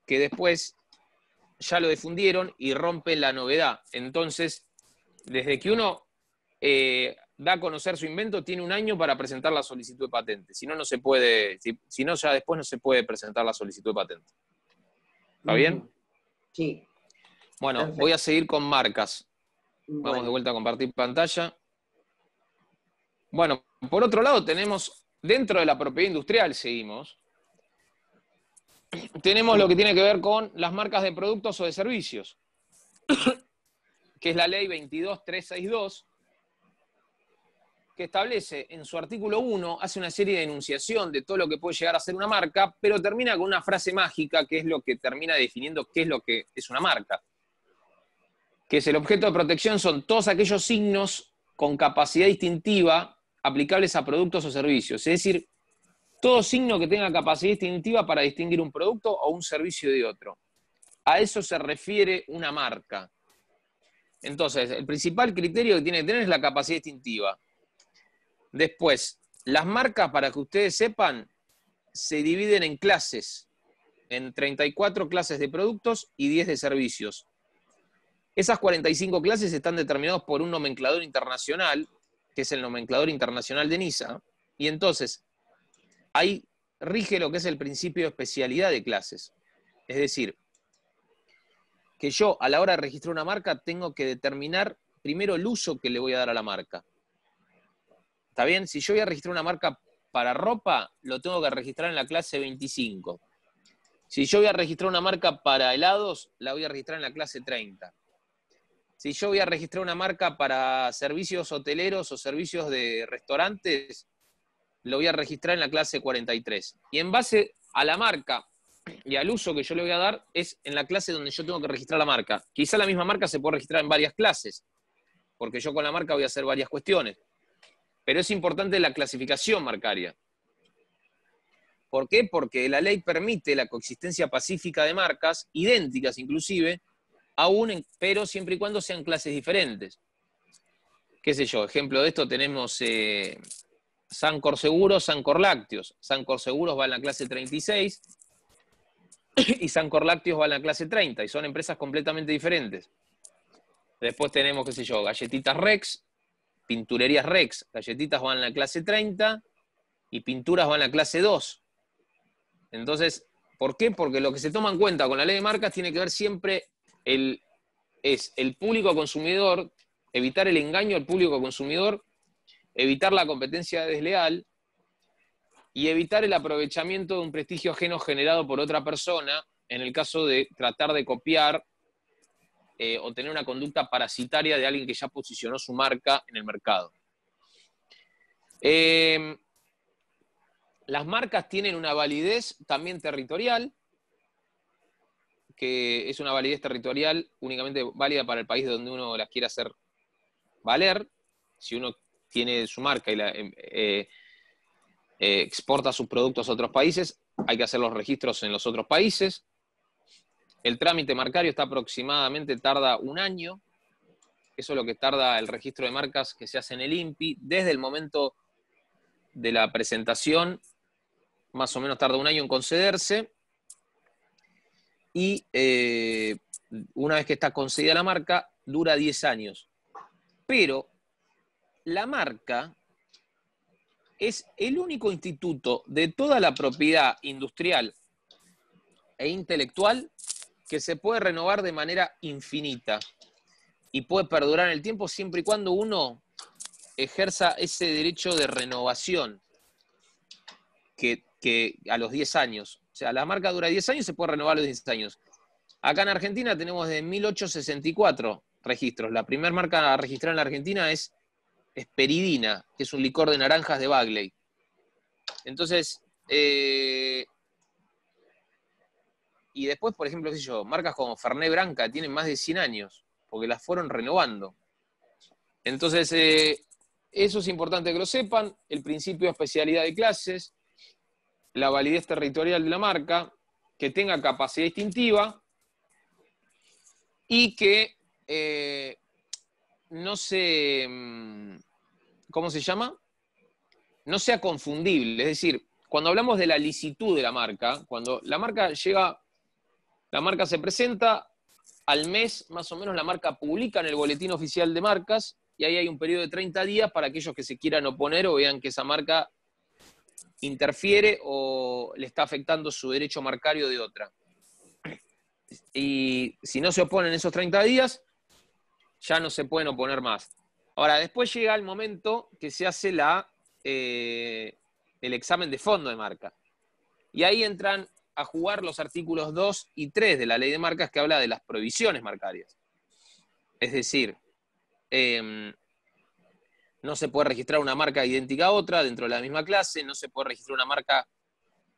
que después ya lo difundieron y rompen la novedad. Entonces, desde que uno da a conocer su invento, tiene un año para presentar la solicitud de patente. Si no, no se puede, si no, ya después no se puede presentar la solicitud de patente. ¿Está bien? Sí. Bueno, Perfecto. voy a seguir con marcas. Vamos Bueno. de vuelta a compartir pantalla. Bueno, por otro lado tenemos, dentro de la propiedad industrial seguimos, tenemos lo que tiene que ver con las marcas de productos o de servicios, que es la ley 22362, que establece en su artículo 1, hace una serie de enunciación de todo lo que puede llegar a ser una marca, pero termina con una frase mágica que es lo que termina definiendo qué es lo que es una marca. Que es el objeto de protección son todos aquellos signos con capacidad distintiva aplicables a productos o servicios. Es decir, todo signo que tenga capacidad distintiva para distinguir un producto o un servicio de otro. A eso se refiere una marca. Entonces, el principal criterio que tiene que tener es la capacidad distintiva. Después, las marcas, para que ustedes sepan, se dividen en clases, en 34 clases de productos y 10 de servicios. Esas 45 clases están determinadas por un nomenclador internacional, que es el nomenclador internacional de NISA, y entonces ahí rige lo que es el principio de especialidad de clases. Es decir, que yo a la hora de registrar una marca tengo que determinar primero el uso que le voy a dar a la marca. ¿Está bien? Si yo voy a registrar una marca para ropa, lo tengo que registrar en la clase 25. Si yo voy a registrar una marca para helados, la voy a registrar en la clase 30. Si yo voy a registrar una marca para servicios hoteleros o servicios de restaurantes, lo voy a registrar en la clase 43. Y en base a la marca y al uso que yo le voy a dar, es en la clase donde yo tengo que registrar la marca. Quizá la misma marca se puede registrar en varias clases, porque yo con la marca voy a hacer varias cuestiones. Pero es importante la clasificación marcaria. ¿Por qué? Porque la ley permite la coexistencia pacífica de marcas, idénticas inclusive, pero siempre y cuando sean clases diferentes. ¿Qué sé yo? Ejemplo de esto tenemos Sancor Seguros, Sancor Lácteos. Sancor Seguros va en la clase 36 y Sancor Lácteos va en la clase 30, y son empresas completamente diferentes. Después tenemos, qué sé yo, Galletitas Rex, Pinturerías Rex. Galletitas van en la clase 30 y pinturas van en la clase 2. Entonces, ¿por qué? Porque lo que se toma en cuenta con la ley de marcas tiene que ver siempre es el público consumidor, evitar el engaño al público consumidor, evitar la competencia desleal y evitar el aprovechamiento de un prestigio ajeno generado por otra persona en el caso de tratar de copiar o tener una conducta parasitaria de alguien que ya posicionó su marca en el mercado. Las marcas tienen una validez también territorial, que es una validez territorial únicamente válida para el país donde uno las quiera hacer valer. Si uno tiene su marca y exporta sus productos a otros países, hay que hacer los registros en los otros países. El trámite marcario aproximadamente tarda un año. Eso es lo que tarda el registro de marcas que se hace en el INPI. Desde el momento de la presentación, más o menos tarda un año en concederse. Y una vez que está concedida la marca, dura 10 años. Pero la marca es el único instituto de toda la propiedad industrial e intelectual que se puede renovar de manera infinita y puede perdurar en el tiempo siempre y cuando uno ejerza ese derecho de renovación que a los 10 años. O sea, la marca dura 10 años y se puede renovar a los 10 años. Acá en Argentina tenemos desde 1864 registros. La primera marca registrada en la Argentina es Esperidina, que es un licor de naranjas de Bagley. Entonces, y después, por ejemplo, qué sé yo, marcas como Fernet Branca tienen más de 100 años, porque las fueron renovando. Entonces, eso es importante que lo sepan, el principio de especialidad de clases, la validez territorial de la marca, que tenga capacidad distintiva y que no se, ¿cómo se llama? No sea confundible. Es decir, cuando hablamos de la licitud de la marca, cuando la marca llega, la marca se presenta, al mes más o menos la marca publica en el boletín oficial de marcas y ahí hay un periodo de 30 días para aquellos que se quieran oponer o vean que esa marca interfiere o le está afectando su derecho marcario de otra. Y si no se oponen esos 30 días, ya no se pueden oponer más. Ahora, después llega el momento que se hace el examen de fondo de marca. Y ahí entran a jugar los artículos 2 y 3 de la ley de marcas que habla de las prohibiciones marcarias. Es decir, no se puede registrar una marca idéntica a otra dentro de la misma clase, no se puede registrar una marca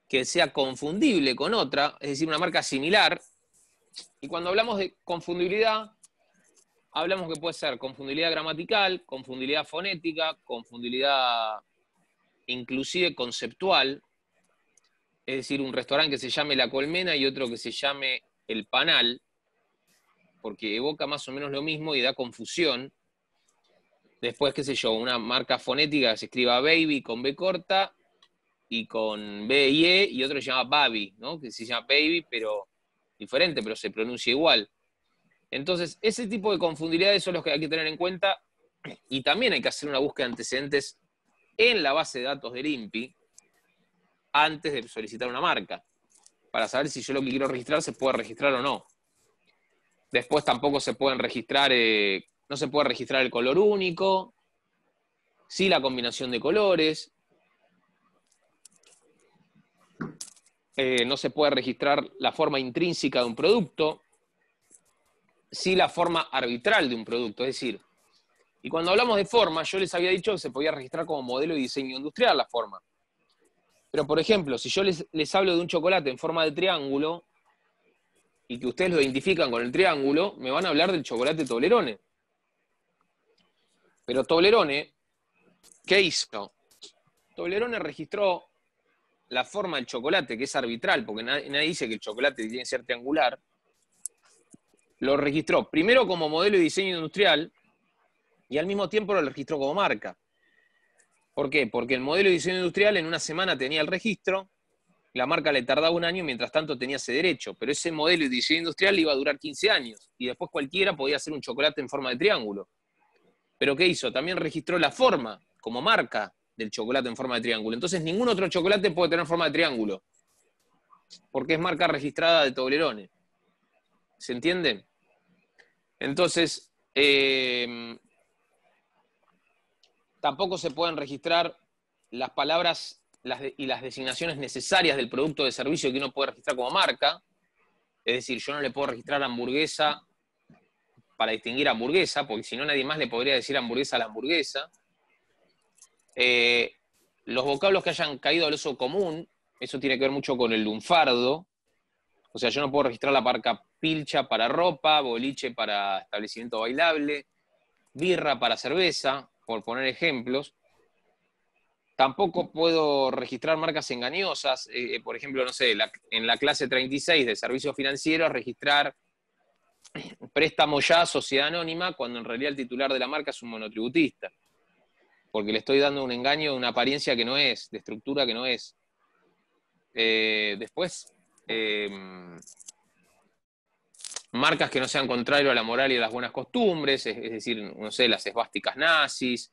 que sea confundible con otra, es decir, una marca similar. Y cuando hablamos de confundibilidad, hablamos que puede ser confundibilidad gramatical, confundibilidad fonética, confundibilidad inclusive conceptual, es decir, un restaurante que se llame La Colmena y otro que se llame El Panal, porque evoca más o menos lo mismo y da confusión. Después, qué sé yo, una marca fonética que se escriba Baby con B corta y con B y E, y otro se llama Baby, ¿no? Que se llama Baby, pero diferente, pero se pronuncia igual. Entonces, ese tipo de confundibilidades son los que hay que tener en cuenta, y también hay que hacer una búsqueda de antecedentes en la base de datos del INPI antes de solicitar una marca, para saber si yo lo que quiero registrar se puede registrar o no. Después tampoco se pueden registrar, no se puede registrar el color único, sí la combinación de colores, no se puede registrar la forma intrínseca de un producto, sí la forma arbitral de un producto, es decir, y cuando hablamos de forma, yo les había dicho que se podía registrar como modelo de diseño industrial la forma. Pero, por ejemplo, si yo les hablo de un chocolate en forma de triángulo y que ustedes lo identifican con el triángulo, me van a hablar del chocolate Toblerone. Pero Toblerone, ¿qué hizo? Toblerone registró la forma del chocolate, que es arbitral, porque nadie dice que el chocolate tiene que ser triangular. Lo registró primero como modelo de diseño industrial y al mismo tiempo lo registró como marca. ¿Por qué? Porque el modelo de diseño industrial en una semana tenía el registro, la marca le tardaba un año, mientras tanto tenía ese derecho, pero ese modelo de diseño industrial iba a durar 15 años, y después cualquiera podía hacer un chocolate en forma de triángulo. ¿Pero qué hizo? También registró la forma, como marca del chocolate en forma de triángulo. Entonces ningún otro chocolate puede tener forma de triángulo, porque es marca registrada de Toblerone. ¿Se entiende? Entonces, tampoco se pueden registrar las palabras y las designaciones necesarias del producto o de servicio que uno puede registrar como marca. Es decir, yo no le puedo registrar hamburguesa para distinguir hamburguesa, porque si no nadie más le podría decir hamburguesa a la hamburguesa. Los vocablos que hayan caído al uso común, eso tiene que ver mucho con el lunfardo. O sea, yo no puedo registrar la marca pilcha para ropa, boliche para establecimiento bailable, birra para cerveza, por poner ejemplos. Tampoco puedo registrar marcas engañosas. Por ejemplo, no sé, en la clase 36 de servicios financieros, registrar préstamo ya, sociedad anónima, cuando en realidad el titular de la marca es un monotributista. Porque le estoy dando un engaño, una apariencia que no es, de estructura que no es. Después, marcas que no sean contrario a la moral y a las buenas costumbres, es decir, no sé, las esvásticas nazis,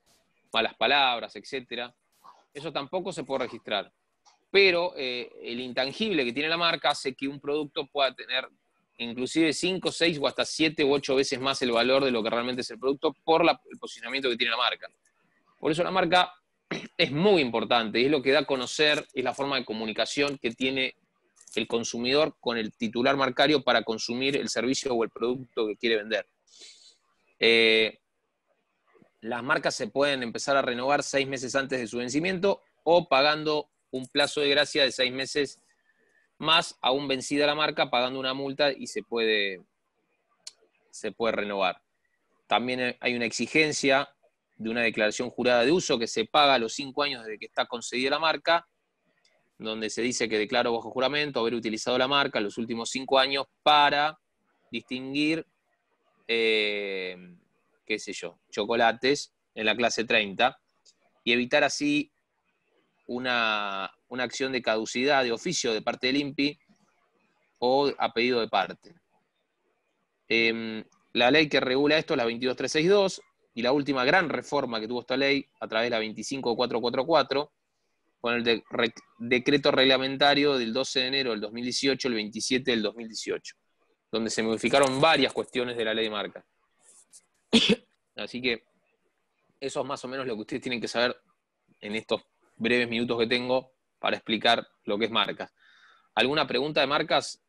malas palabras, etc. Eso tampoco se puede registrar. Pero el intangible que tiene la marca hace que un producto pueda tener inclusive 5, 6 o hasta 7 u 8 veces más el valor de lo que realmente es el producto por el posicionamiento que tiene la marca. Por eso la marca es muy importante, y es lo que da a conocer, es la forma de comunicación que tiene el consumidor con el titular marcario para consumir el servicio o el producto que quiere vender. Las marcas se pueden empezar a renovar 6 meses antes de su vencimiento o pagando un plazo de gracia de 6 meses más, aún vencida la marca, pagando una multa y se puede renovar. También hay una exigencia de una declaración jurada de uso que se paga a los 5 años desde que está concedida la marca, donde se dice que declaro bajo juramento haber utilizado la marca los últimos 5 años para distinguir, qué sé yo, chocolates en la clase 30 y evitar así una acción de caducidad de oficio de parte del INPI o a pedido de parte. La ley que regula esto es la 22362, y la última gran reforma que tuvo esta ley a través de la 25444, con el decreto reglamentario del 12 de enero del 2018, el 27 del 2018, donde se modificaron varias cuestiones de la ley de marca. Así que eso es más o menos lo que ustedes tienen que saber en estos breves minutos que tengo para explicar lo que es marcas. ¿Alguna pregunta de marcas?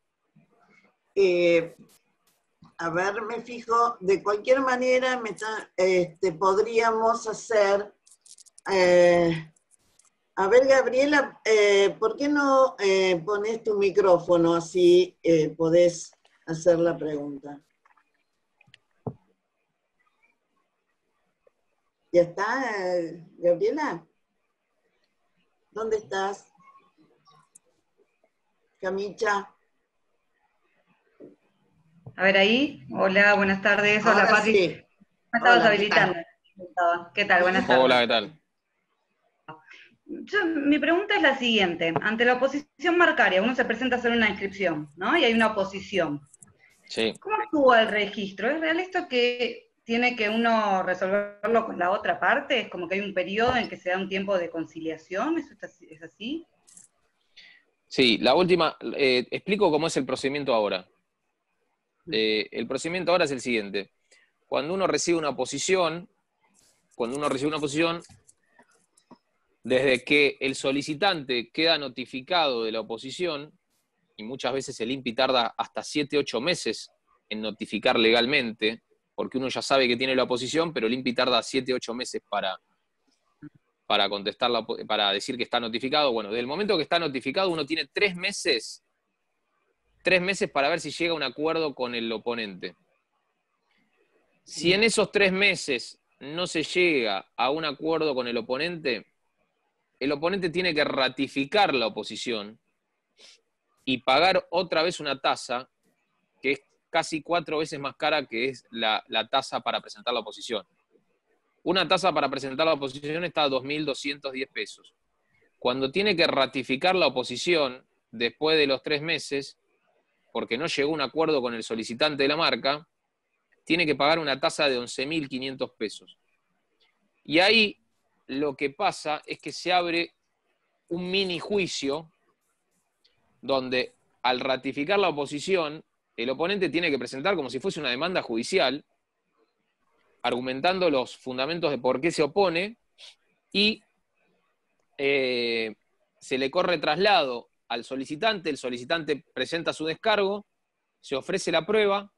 A ver, me fijo, de cualquier manera podríamos hacer, a ver, Gabriela, ¿por qué no pones tu micrófono así podés hacer la pregunta? ¿Ya está, Gabriela? ¿Dónde estás? Camicha. A ver ahí. Hola, buenas tardes. Hola, Ahora Patri. sí. Me estabas Hola, habilitando. ¿Qué tal? Buenas tardes. Hola, ¿qué tal? Mi pregunta es la siguiente. Ante la oposición marcaria, uno se presenta a hacer una inscripción, ¿no? Y hay una oposición. Sí. ¿Cómo actúa el registro? ¿Es real esto que tiene que uno resolverlo con la otra parte? ¿Es como que hay un periodo en que se da un tiempo de conciliación? ¿Es así? Sí, la última, explico cómo es el procedimiento ahora. El procedimiento ahora es el siguiente. Cuando uno recibe una oposición, desde que el solicitante queda notificado de la oposición, y muchas veces el INPI tarda hasta 7, 8 meses en notificar legalmente, porque uno ya sabe que tiene la oposición, pero el INPI tarda 7, 8 meses para contestar, para decir que está notificado. Bueno, desde el momento que está notificado, uno tiene 3 meses para ver si llega a un acuerdo con el oponente. Si en esos 3 meses no se llega a un acuerdo con el oponente tiene que ratificar la oposición y pagar otra vez una tasa que es casi 4 veces más cara que es la tasa para presentar la oposición. Una tasa para presentar la oposición está a 2.210 pesos. Cuando tiene que ratificar la oposición después de los 3 meses, porque no llegó a un acuerdo con el solicitante de la marca, tiene que pagar una tasa de 11.500 pesos. Y ahí lo que pasa es que se abre un mini juicio donde al ratificar la oposición, el oponente tiene que presentar como si fuese una demanda judicial, argumentando los fundamentos de por qué se opone, y se le corre traslado al solicitante, el solicitante presenta su descargo, se ofrece la prueba,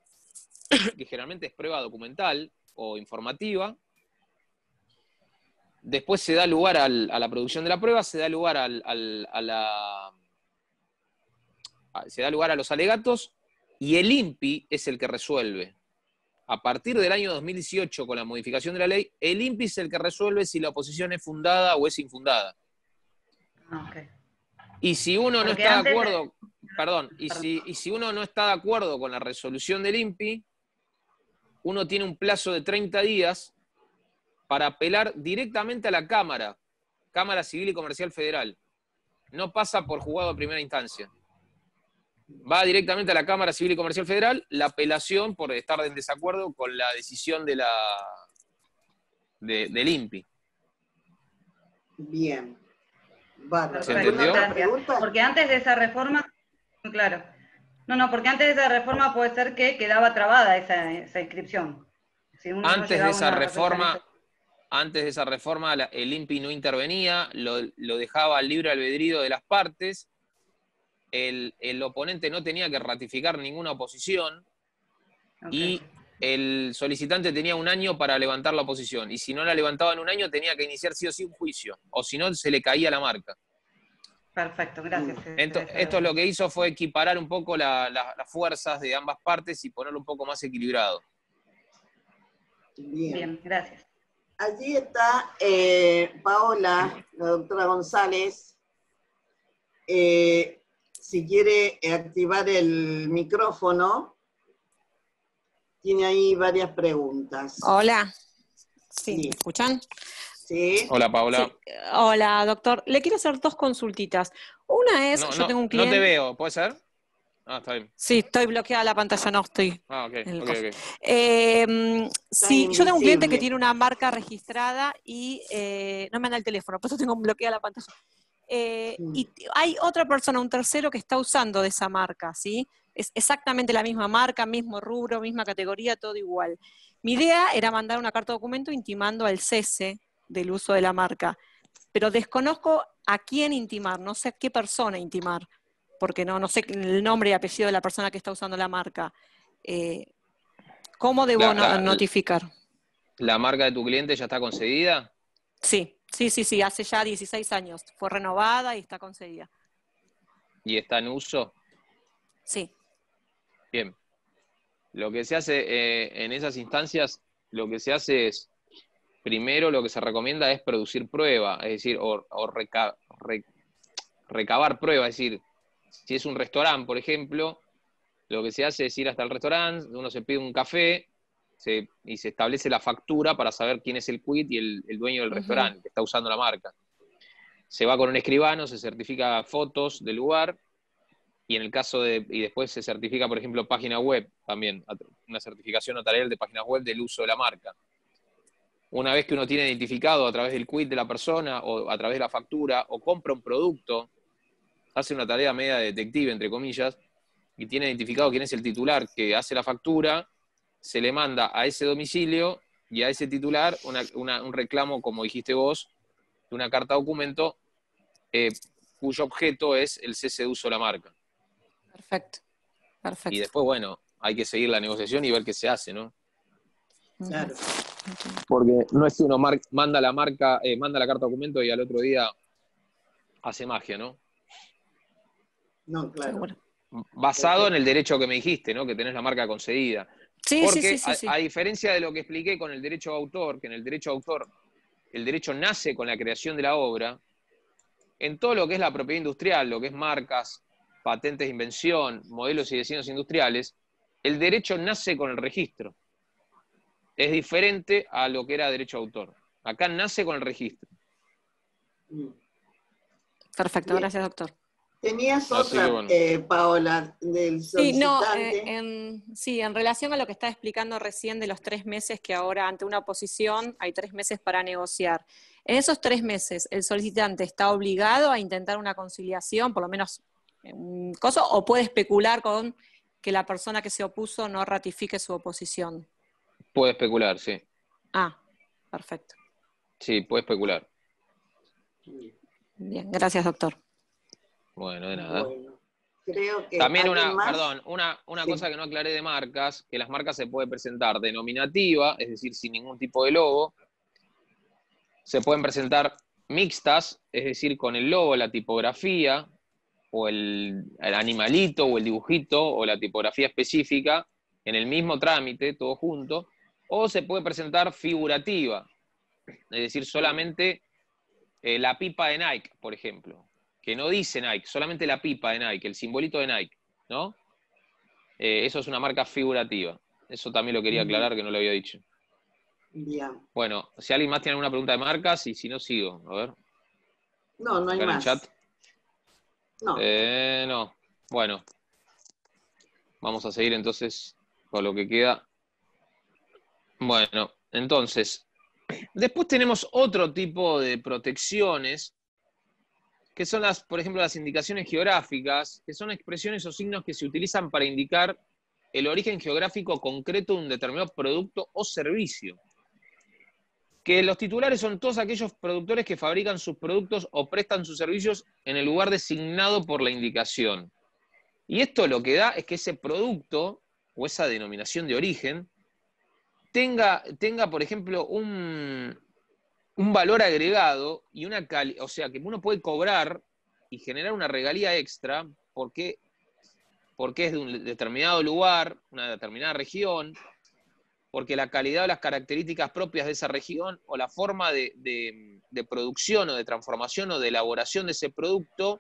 que generalmente es prueba documental o informativa, después se da lugar a la producción de la prueba, se da lugar a los alegatos, y el INPI es el que resuelve. A partir del año 2018, con la modificación de la ley, el INPI es el que resuelve si la oposición es fundada o es infundada. Okay. Y si uno no Porque está de antes acuerdo, y si uno no está de acuerdo con la resolución del INPI, uno tiene un plazo de 30 días para apelar directamente a la Cámara Civil y Comercial Federal. No pasa por juzgado de primera instancia. Va directamente a la Cámara Civil y Comercial Federal la apelación por estar en desacuerdo con la decisión del INPI. Bien. Bárbaro. ¿Se entendió? ¿Alguna otra pregunta? Porque antes de esa reforma, claro. No, porque antes de esa reforma puede ser que quedaba trabada esa inscripción. Si uno no Antes de llegaba a esa una resolución reforma, el INPI no intervenía, lo dejaba al libre albedrío de las partes. El oponente no tenía que ratificar ninguna oposición, y el solicitante tenía 1 año para levantar la oposición, y si no la levantaba en 1 año tenía que iniciar sí o sí un juicio, o si no se le caía la marca. Perfecto, gracias. Esto lo que hizo fue equiparar un poco las fuerzas de ambas partes y ponerlo un poco más equilibrado. Bien, gracias. Allí está Paola, la doctora González. Si quiere activar el micrófono, tiene ahí varias preguntas. Hola. Sí, Sí. ¿me escuchan? Sí. Hola, Paola. Sí. Hola, doctor. Le quiero hacer 2 consultitas. Una es, yo tengo un cliente... No te veo, ¿puede ser? Ah, está bien. Sí, estoy bloqueada la pantalla, no estoy. Ah, ok. Sí, yo tengo un cliente que invisible. tiene una marca registrada y no me anda el teléfono, por eso tengo bloqueada la pantalla. Y hay otra persona, un tercero, que está usando de esa marca, ¿sí? Es exactamente la misma marca, mismo rubro, misma categoría, todo igual. Mi idea era mandar una carta de documento intimando al cese del uso de la marca, pero desconozco a quién intimar, no sé a qué persona intimar, porque no sé el nombre y apellido de la persona que está usando la marca. ¿Cómo debo notificar? ¿La marca de tu cliente ya está concedida? Sí, hace ya 16 años. Fue renovada y está concedida. ¿Y está en uso? Sí. Bien. Lo que se hace en esas instancias, lo que se hace es, primero lo que se recomienda es producir prueba, es decir, recabar prueba, es decir, si es un restaurante, por ejemplo, lo que se hace es ir hasta el restaurante, uno se pide un café y se establece la factura para saber quién es el quid y el dueño del restaurante que está usando la marca. se va con un escribano, se certifica fotos del lugar, y en el caso y después se certifica, por ejemplo, página web también, una certificación notarial de páginas web del uso de la marca. Una vez que uno tiene identificado a través del quit de la persona, o a través de la factura, o compra un producto, hace una tarea media de detective, entre comillas, y tiene identificado quién es el titular que hace la factura, se le manda a ese domicilio y a ese titular un reclamo, como dijiste vos, de una carta documento, cuyo objeto es el cese de uso de la marca. Perfecto, perfecto. Y después, bueno, hay que seguir la negociación y ver qué se hace, ¿no? Claro. Porque no es que uno manda la carta documento y al otro día hace magia, ¿no? No, claro. Seguro. Basado en el derecho que me dijiste, ¿no? Que tenés la marca concedida. Sí, Porque sí. a diferencia de lo que expliqué con el derecho de autor, que en el derecho de autor el derecho nace con la creación de la obra, en todo lo que es la propiedad industrial, lo que es marcas, patentes de invención, modelos y diseños industriales, el derecho nace con el registro. Es diferente a lo que era derecho de autor. Acá nace con el registro. Perfecto, Bien. gracias, doctor. Tenías Así otra, que bueno. Paola, del Sí, no, solicitante. en relación a lo que estaba explicando recién de los 3 meses que ahora ante una oposición hay 3 meses para negociar. En esos 3 meses, ¿el solicitante está obligado a intentar una conciliación, por lo menos un coso, o puede especular con que la persona que se opuso no ratifique su oposición? Puede especular, sí. Ah, perfecto. Sí, puede especular. Bien, gracias, doctor. Bueno, de nada. Bueno, creo que También ¿alguien más? una Sí. cosa que no aclaré de marcas, que las marcas se pueden presentar denominativa, es decir, sin ningún tipo de logo. Se pueden presentar mixtas, es decir, con el logo, la tipografía, o el animalito, o el dibujito, o la tipografía específica, en el mismo trámite, todo junto. O se puede presentar figurativa, es decir, solamente la pipa de Nike, por ejemplo, que no dice Nike, solamente la pipa de Nike, el simbolito de Nike, ¿no? Eso es una marca figurativa. Eso también lo quería aclarar, que no lo había dicho. Bien. Bueno, si alguien más tiene alguna pregunta de marcas, y si no, sigo. A ver. No, no hay Acá en el más. chat. No. No. Bueno. Vamos a seguir entonces con lo que queda. Bueno, entonces, después tenemos otro tipo de protecciones, que son por ejemplo, las indicaciones geográficas, que son expresiones o signos que se utilizan para indicar el origen geográfico concreto de un determinado producto o servicio. Que los titulares son todos aquellos productores que fabrican sus productos o prestan sus servicios en el lugar designado por la indicación. Y esto lo que da es que ese producto, o esa denominación de origen, tenga por ejemplo, un valor agregado y o sea, que uno puede cobrar y generar una regalía extra porque es de un determinado lugar, una determinada región, porque la calidad o las características propias de esa región o la forma de producción o de transformación o de elaboración de ese producto,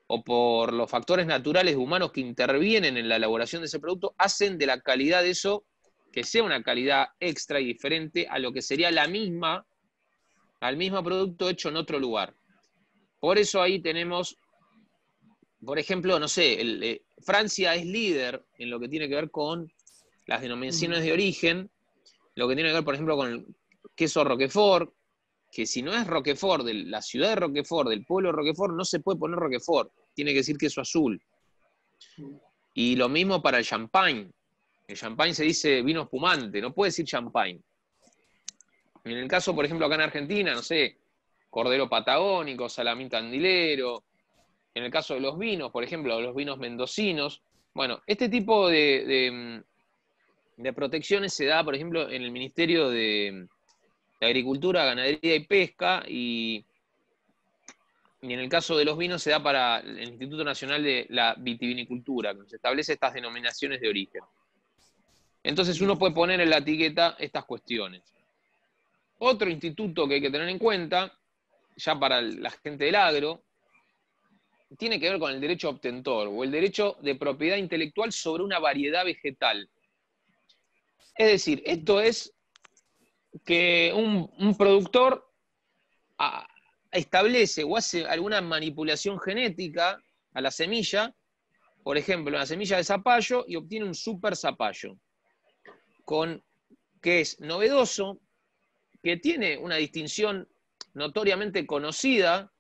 o por los factores naturales humanos que intervienen en la elaboración de ese producto, hacen de la calidad de eso que sea una calidad extra y diferente a lo que sería al mismo producto hecho en otro lugar. Por eso ahí tenemos, por ejemplo, no sé, Francia es líder en lo que tiene que ver con las denominaciones de origen, lo que tiene que ver, por ejemplo, con el queso Roquefort, que si no es Roquefort, de la ciudad de Roquefort, del pueblo de Roquefort, no se puede poner Roquefort, tiene que decir queso azul. Y lo mismo para el champagne. El champagne se dice vino espumante, no puede decir champagne. En el caso, por ejemplo, acá en Argentina, no sé, cordero patagónico, salamín tandilero. En el caso de los vinos, por ejemplo, los vinos mendocinos. Bueno, este tipo de protecciones se da, por ejemplo, en el Ministerio de Agricultura, Ganadería y Pesca, y en el caso de los vinos se da para el Instituto Nacional de la Vitivinicultura, que nos establece estas denominaciones de origen. Entonces uno puede poner en la etiqueta estas cuestiones. Otro instituto que hay que tener en cuenta, ya para la gente del agro, tiene que ver con el derecho obtentor, o el derecho de propiedad intelectual sobre una variedad vegetal. Es decir, esto es que un productor establece o hace alguna manipulación genética a la semilla, por ejemplo, una semilla de zapallo, y obtiene un super zapallo, que es novedoso, que tiene una distinción notoriamente conocida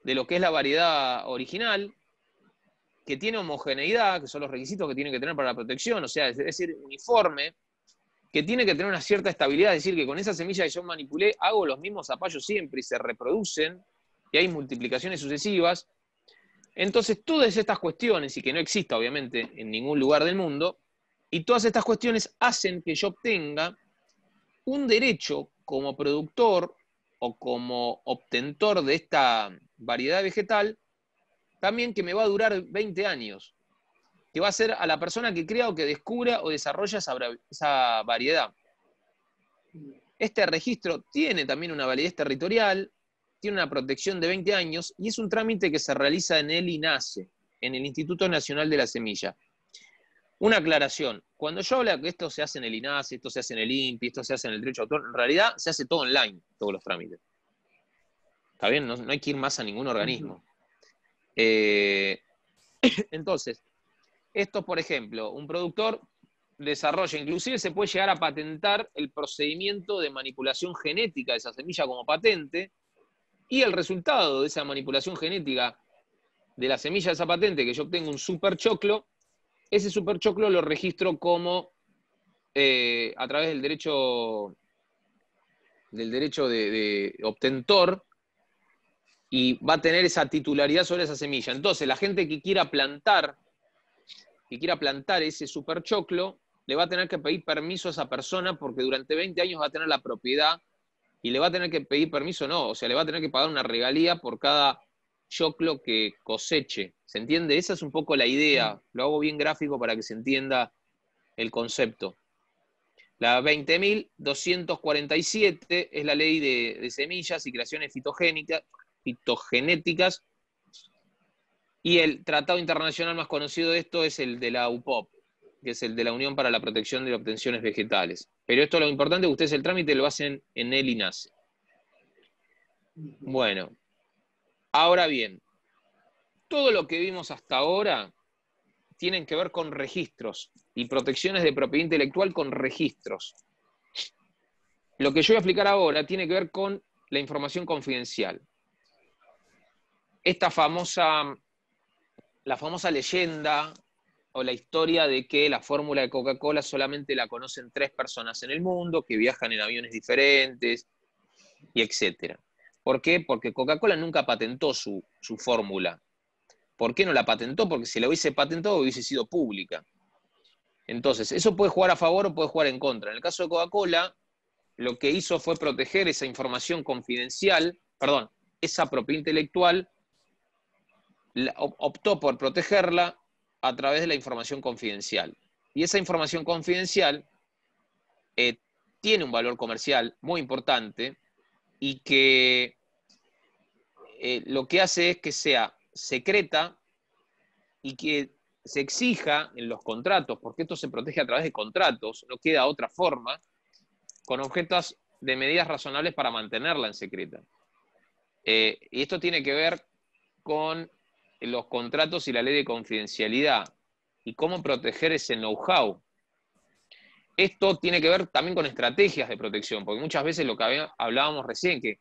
de lo que es la variedad original, que tiene homogeneidad, que son los requisitos que tiene que tener para la protección, o sea, es decir, uniforme, que tiene que tener una cierta estabilidad, es decir, que con esa semilla que yo manipulé hago los mismos zapallos siempre y se reproducen, y hay multiplicaciones sucesivas. Entonces, todas estas cuestiones, y que no exista obviamente en ningún lugar del mundo, y todas estas cuestiones hacen que yo obtenga un derecho como productor o como obtentor de esta variedad vegetal, también que me va a durar 20 años, que va a ser a la persona que crea o que descubra o desarrolla esa variedad. Este registro tiene también una validez territorial, tiene una protección de 20 años y es un trámite que se realiza en el INASE, en el Instituto Nacional de la Semilla. Una aclaración, cuando yo hablo que esto se hace en el INASE, esto se hace en el INPI, esto se hace en el derecho de autor, en realidad se hace todo online, todos los trámites. ¿Está bien? No hay que ir más a ningún organismo. Entonces, esto, por ejemplo, un productor desarrolla, inclusive se puede llegar a patentar el procedimiento de manipulación genética de esa semilla como patente, y el resultado de esa manipulación genética de la semilla de esa patente, que yo obtengo un superchoclo, ese superchoclo lo registro como, a través del derecho de obtentor, y va a tener esa titularidad sobre esa semilla. Entonces, la gente que quiera plantar ese superchoclo, le va a tener que pedir permiso a esa persona, porque durante 20 años va a tener la propiedad, y le va a tener que pedir permiso, no, o sea, le va a tener que pagar una regalía por cada choclo que coseche. ¿Se entiende? Esa es un poco la idea. Lo hago bien gráfico para que se entienda el concepto. La 20.247 es la ley de semillas y creaciones fitogenéticas, y el tratado internacional más conocido de esto es el de la UPOP, que es el de la Unión para la Protección de Obtenciones Vegetales. Pero esto, lo importante es que ustedes el trámite lo hacen en el INASE. Bueno, ahora bien, todo lo que vimos hasta ahora tienen que ver con registros y protecciones de propiedad intelectual con registros. Lo que yo voy a explicar ahora tiene que ver con la información confidencial. La famosa leyenda o la historia de que la fórmula de Coca-Cola solamente la conocen 3 personas en el mundo, que viajan en aviones diferentes, y etc. ¿Por qué? Porque Coca-Cola nunca patentó su fórmula. ¿Por qué no la patentó? Porque si la hubiese patentado hubiese sido pública. Entonces, eso puede jugar a favor o puede jugar en contra. En el caso de Coca-Cola, lo que hizo fue proteger esa información confidencial, esa propiedad intelectual, optó por protegerla a través de la información confidencial. Y esa información confidencial tiene un valor comercial muy importante, y que lo que hace es que sea secreta y que se exija en los contratos, porque esto se protege a través de contratos, no queda otra forma, con objetos de medidas razonables para mantenerla en secreta. Y esto tiene que ver con los contratos y la ley de confidencialidad, y cómo proteger ese know-how. Esto tiene que ver también con estrategias de protección, porque muchas veces lo que hablábamos recién, que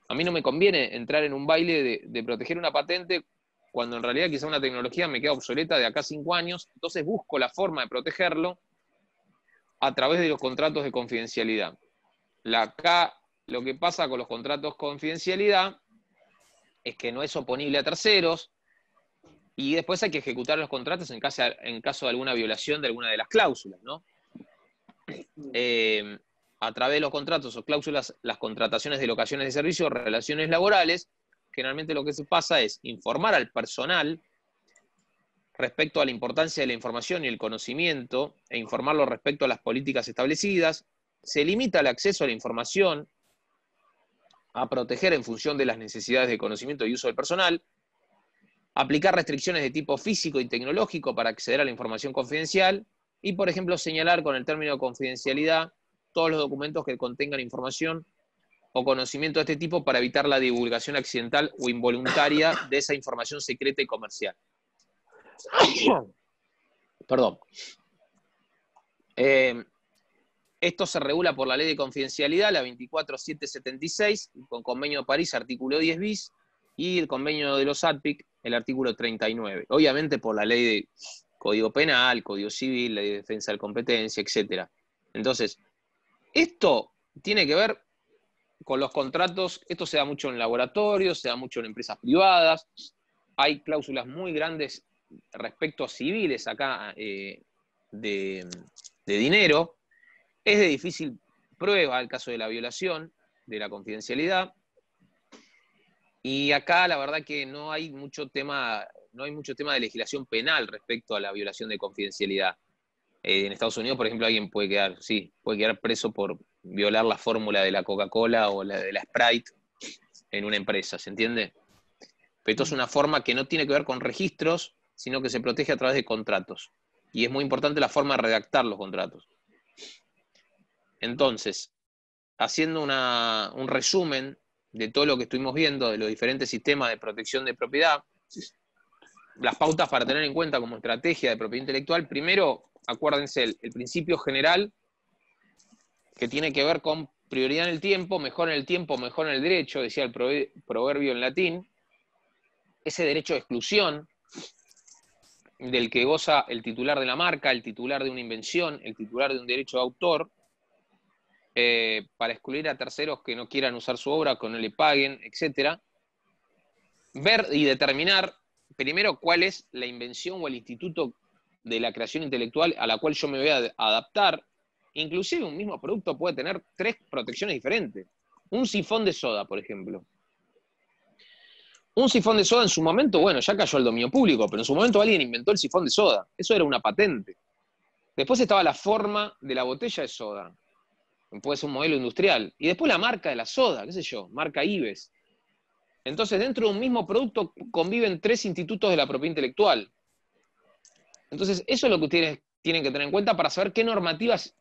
a mí no me conviene entrar en un baile de proteger una patente, cuando en realidad quizá una tecnología me queda obsoleta de acá a 5 años, entonces busco la forma de protegerlo a través de los contratos de confidencialidad. Acá lo que pasa con los contratos de confidencialidad es que no es oponible a terceros, y después hay que ejecutar los contratos en caso de alguna violación de alguna de las cláusulas, ¿no? A través de los contratos o cláusulas, las contrataciones de locaciones de servicio o relaciones laborales, generalmente lo que se pasa es informar al personal respecto a la importancia de la información y el conocimiento, e informarlo respecto a las políticas establecidas. Se limita el acceso a la información a proteger en función de las necesidades de conocimiento y uso del personal, aplicar restricciones de tipo físico y tecnológico para acceder a la información confidencial, y, por ejemplo, señalar con el término de confidencialidad todos los documentos que contengan información o conocimiento de este tipo para evitar la divulgación accidental o involuntaria de esa información secreta y comercial. Perdón. Esto se regula por la Ley de Confidencialidad, la 24776, con Convenio de París, artículo 10 bis, y el Convenio de los ADPIC, el artículo 39. Obviamente por la Ley de Código Penal, Código Civil, Ley de Defensa de la Competencia, etc. Entonces, esto tiene que ver con los contratos. Esto se da mucho en laboratorios, se da mucho en empresas privadas. Hay cláusulas muy grandes respecto a civiles acá de dinero. Es de difícil prueba el caso de la violación de la confidencialidad. Y acá la verdad que no hay mucho tema de legislación penal respecto a la violación de confidencialidad. En Estados Unidos, por ejemplo, alguien puede quedar preso por violar la fórmula de la Coca-Cola o la de la Sprite en una empresa, ¿se entiende? Pero esto es una forma que no tiene que ver con registros, sino que se protege a través de contratos. Y es muy importante la forma de redactar los contratos. Entonces, haciendo un resumen de todo lo que estuvimos viendo, de los diferentes sistemas de protección de propiedad, las pautas para tener en cuenta como estrategia de propiedad intelectual, primero, acuérdense, el principio general, que tiene que ver con prioridad en el tiempo, mejor en el tiempo, mejor en el derecho, decía el proverbio en latín, ese derecho de exclusión, del que goza el titular de la marca, el titular de una invención, el titular de un derecho de autor, para excluir a terceros que no quieran usar su obra, que no le paguen, etc. Ver y determinar, primero, cuál es la invención o el instituto de la creación intelectual a la cual yo me voy a adaptar. Inclusive un mismo producto puede tener 3 protecciones diferentes. Un sifón de soda, por ejemplo. Un sifón de soda en su momento, bueno, ya cayó al dominio público, pero en su momento alguien inventó el sifón de soda. Eso era una patente. Después estaba la forma de la botella de soda. Puede ser un modelo industrial. Y después la marca de la soda, qué sé yo, marca Ives. Entonces, dentro de un mismo producto conviven 3 institutos de la propiedad intelectual. Entonces, eso es lo que ustedes tienen que tener en cuenta para saber qué normativas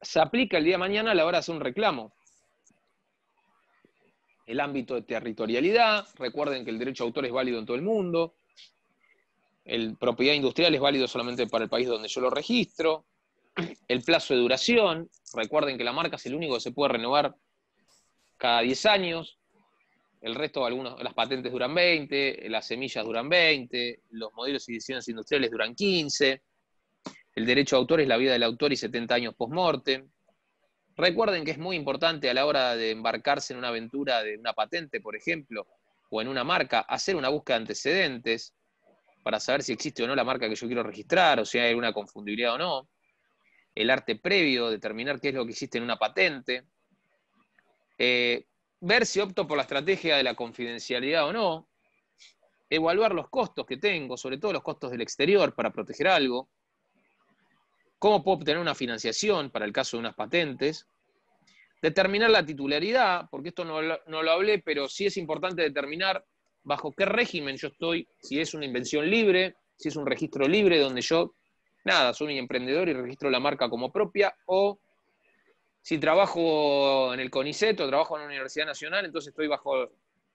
se aplica el día de mañana a la hora de hacer un reclamo. El ámbito de territorialidad, recuerden que el derecho de autor es válido en todo el mundo. El propiedad industrial es válido solamente para el país donde yo lo registro. El plazo de duración, recuerden que la marca es el único que se puede renovar cada 10 años. El resto, las patentes duran 20, las semillas duran 20, los modelos y diseños industriales duran 15. El derecho de autor es la vida del autor y 70 años post-mortem. Recuerden que es muy importante a la hora de embarcarse en una aventura de una patente, por ejemplo, o en una marca, hacer una búsqueda de antecedentes para saber si existe o no la marca que yo quiero registrar, o si hay alguna confundibilidad o no. El arte previo, determinar qué es lo que existe en una patente. Ver si opto por la estrategia de la confidencialidad o no. Evaluar los costos que tengo, sobre todo los costos del exterior para proteger algo. ¿Cómo puedo obtener una financiación para el caso de unas patentes? Determinar la titularidad, porque esto no lo hablé, pero sí es importante determinar bajo qué régimen yo estoy, si es una invención libre, si es un registro libre donde yo, soy un emprendedor y registro la marca como propia, o si trabajo en el CONICET o trabajo en una universidad nacional, entonces estoy bajo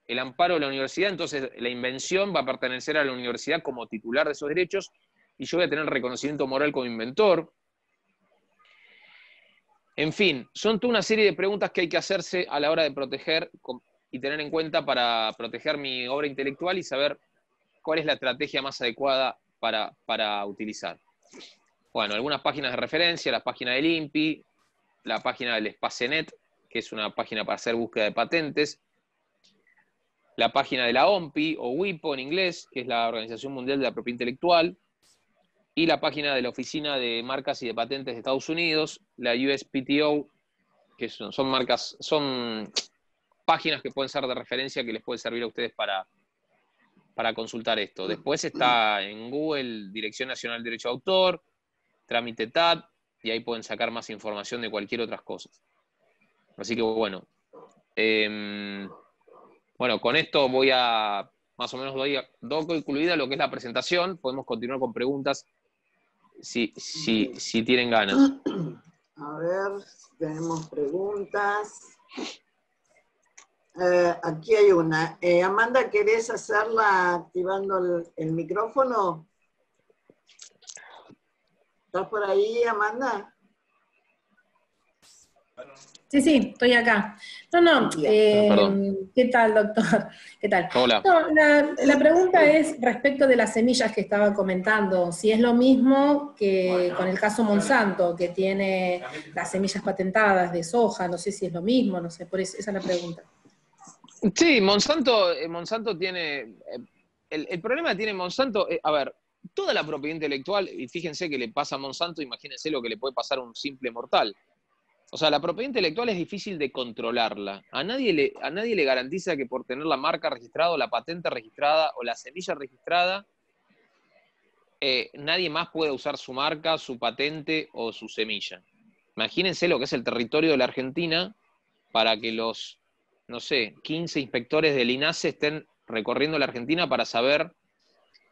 el amparo de la universidad, entonces la invención va a pertenecer a la universidad como titular de esos derechos y yo voy a tener reconocimiento moral como inventor. En fin, son toda una serie de preguntas que hay que hacerse a la hora de proteger y tener en cuenta para proteger mi obra intelectual y saber cuál es la estrategia más adecuada para utilizar. Bueno, algunas páginas de referencia, la página del INPI, la página del Espacenet, que es una página para hacer búsqueda de patentes, la página de la OMPI, o WIPO en inglés, que es la Organización Mundial de la Propiedad Intelectual, y la página de la Oficina de Marcas y de Patentes de Estados Unidos, la USPTO, que son páginas que pueden ser de referencia que les puede servir a ustedes para consultar esto. Después está en Google Dirección Nacional de Derecho de Autor, Trámite TAT, y ahí pueden sacar más información de cualquier otras cosas. Así que bueno. Bueno, con esto voy a, más o menos doy concluida lo que es la presentación. Podemos continuar con preguntas si tienen ganas. A ver, tenemos preguntas. Aquí hay una. Amanda, ¿querés hacerla activando el micrófono? ¿Estás por ahí, Amanda? Sí, sí, estoy acá. No, Perdón. ¿qué tal, doctor? ¿Qué tal? Hola. No, la pregunta es respecto de las semillas que estaba comentando, si es lo mismo que con el caso Monsanto, que tiene las semillas patentadas de soja, no sé si es lo mismo, no sé, por eso, esa es la pregunta. Sí, Monsanto tiene... el problema que tiene Monsanto, a ver, toda la propiedad intelectual, y fíjense que le pasa a Monsanto, imagínense lo que le puede pasar a un simple mortal. O sea, la propiedad intelectual es difícil de controlarla. A nadie le garantiza que por tener la marca registrada, o la patente registrada, o la semilla registrada, nadie más puede usar su marca, su patente o su semilla. Imagínense lo que es el territorio de la Argentina para que los, no sé, 15 inspectores del INASE estén recorriendo la Argentina para saber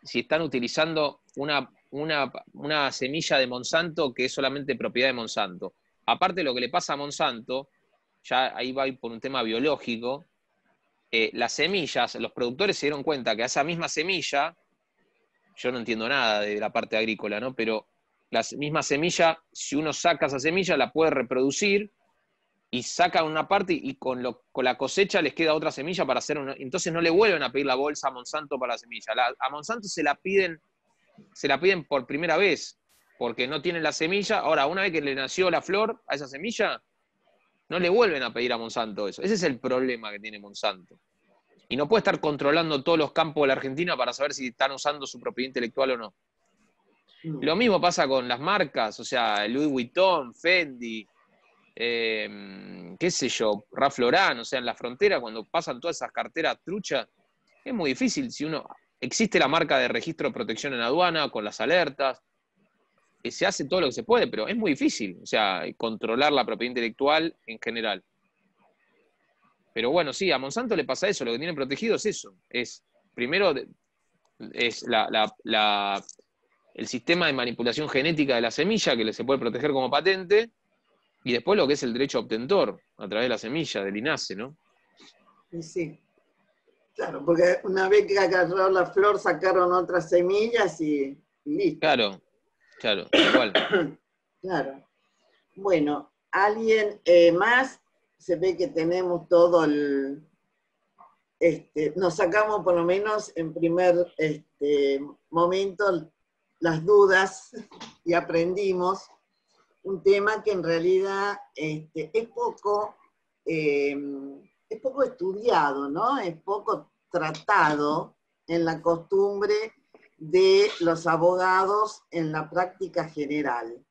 si están utilizando una semilla de Monsanto que es solamente propiedad de Monsanto. Aparte de lo que le pasa a Monsanto, ya ahí va a ir por un tema biológico, las semillas, los productores se dieron cuenta que a esa misma semilla, yo no entiendo nada de la parte agrícola, ¿no? Pero la misma semilla, si uno saca esa semilla, la puede reproducir y sacan una parte y con la cosecha les queda otra semilla para hacer una... Entonces no le vuelven a pedir la bolsa a Monsanto para la semilla. A Monsanto se la piden por primera vez, porque no tienen la semilla. Ahora, una vez que le nació la flor a esa semilla, no le vuelven a pedir a Monsanto eso. Ese es el problema que tiene Monsanto. Y no puede estar controlando todos los campos de la Argentina para saber si están usando su propiedad intelectual o no. Lo mismo pasa con las marcas, o sea, Louis Vuitton, Fendi, qué sé yo, Ralph Lauren, o sea, en la frontera, cuando pasan todas esas carteras truchas, es muy difícil. Si uno, existe la marca de registro de protección en aduana, con las alertas, se hace todo lo que se puede, pero es muy difícil, o sea, controlar la propiedad intelectual en general. Pero bueno, sí, a Monsanto le pasa eso, lo que tiene protegido es eso, es, primero, es el sistema de manipulación genética de la semilla, que se puede proteger como patente, y después lo que es el derecho obtentor, a través de la semilla, del INASE, ¿no? Sí, claro, porque una vez que agarró la flor sacaron otras semillas y listo. Claro, igual. Claro. Bueno, ¿alguien más? Se ve que tenemos todo el... nos sacamos por lo menos en primer momento las dudas y aprendimos un tema que en realidad es poco estudiado, ¿no? Es poco tratado en la costumbre de los abogados en la práctica general,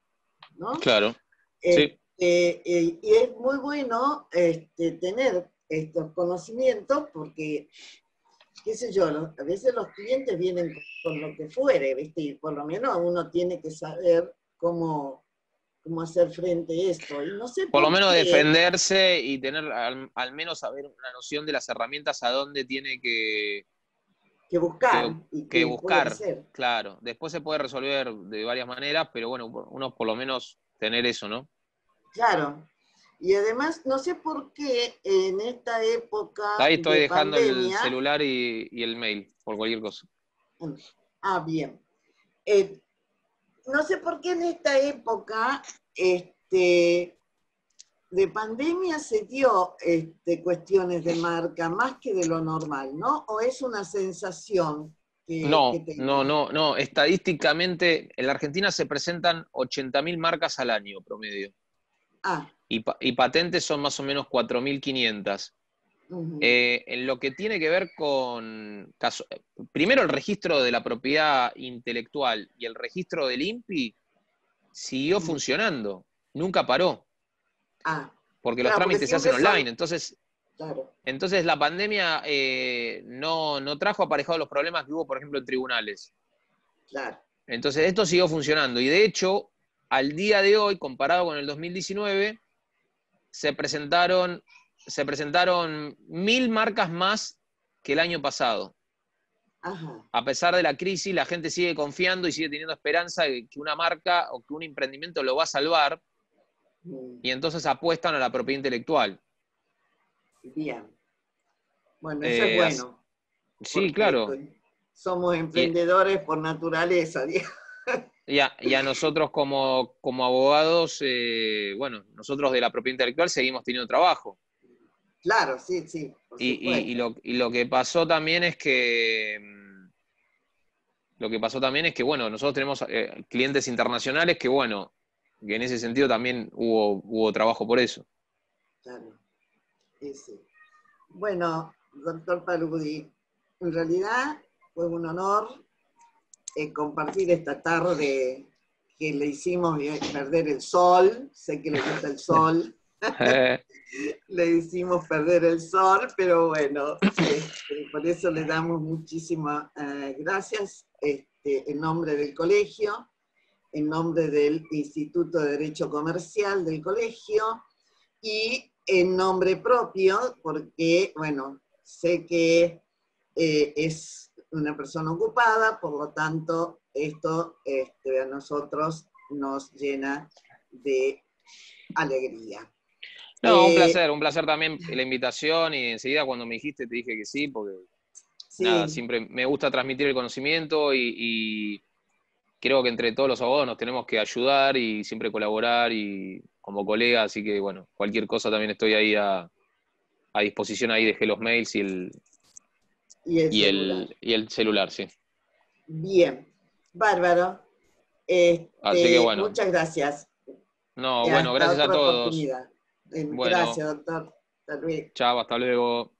¿no? Claro, sí. Y es muy bueno tener estos conocimientos porque, qué sé yo, a veces los clientes vienen con lo que fuere, ¿viste? Y por lo menos uno tiene que saber cómo hacer frente a esto. Y no sé por lo menos qué, defenderse y tener al menos saber una noción de las herramientas a dónde tiene que buscar y que qué puede buscar. hacer. Claro, después se puede resolver de varias maneras, pero bueno, uno por lo menos tener eso, ¿no? Claro. Y además, no sé por qué en esta época Ahí estoy de dejando el pandemia... celular y el mail, por cualquier cosa. Ah, bien. No sé por qué en esta época de pandemia se dio cuestiones de marca más que de lo normal, ¿no? ¿O es una sensación que tengo? No. Estadísticamente, en la Argentina se presentan 80.000 marcas al año promedio. Ah. Y patentes son más o menos 4.500. En lo que tiene que ver con... primero, el registro de la propiedad intelectual y el registro del INPI siguió funcionando, nunca paró. Porque los trámites se hacen online, entonces... Claro. Entonces la pandemia no trajo aparejados los problemas que hubo, por ejemplo, en tribunales. Claro. Entonces esto siguió funcionando. Y de hecho, al día de hoy, comparado con el 2019, se presentaron 1.000 marcas más que el año pasado. Ajá. A pesar de la crisis, la gente sigue confiando y sigue teniendo esperanza de que una marca o que un emprendimiento lo va a salvar, y entonces apuestan a la propiedad intelectual. Bien. Bueno, eso es bueno. Sí, claro. Somos emprendedores por naturaleza, digamos. Y a nosotros como abogados, bueno, nosotros de la propiedad intelectual seguimos teniendo trabajo. Claro, sí, sí, por supuesto. Y lo que pasó también es que, bueno, nosotros tenemos clientes internacionales que, bueno, que en ese sentido también hubo trabajo por eso. Claro, sí, sí. Bueno, doctor Paludi, en realidad fue un honor compartir esta tarde que le hicimos perder el sol, sé que le gusta el sol, le hicimos perder el sol, pero bueno, por eso le damos muchísimas gracias en nombre del colegio, en nombre del Instituto de Derecho Comercial del colegio y en nombre propio, porque, bueno, sé que es una persona ocupada, por lo tanto, esto a nosotros nos llena de alegría. No, un placer también la invitación y enseguida cuando me dijiste te dije que sí, porque sí. Nada, siempre me gusta transmitir el conocimiento y creo que entre todos los abogados nos tenemos que ayudar y siempre colaborar y como colega, así que bueno, cualquier cosa también estoy ahí a disposición, ahí dejé los mails y el celular, sí. Bien, bárbaro. Así que bueno. Muchas gracias. No, bueno, gracias a todos. Oportunidad. Gracias, doctor. Hasta luego. Chao, hasta luego.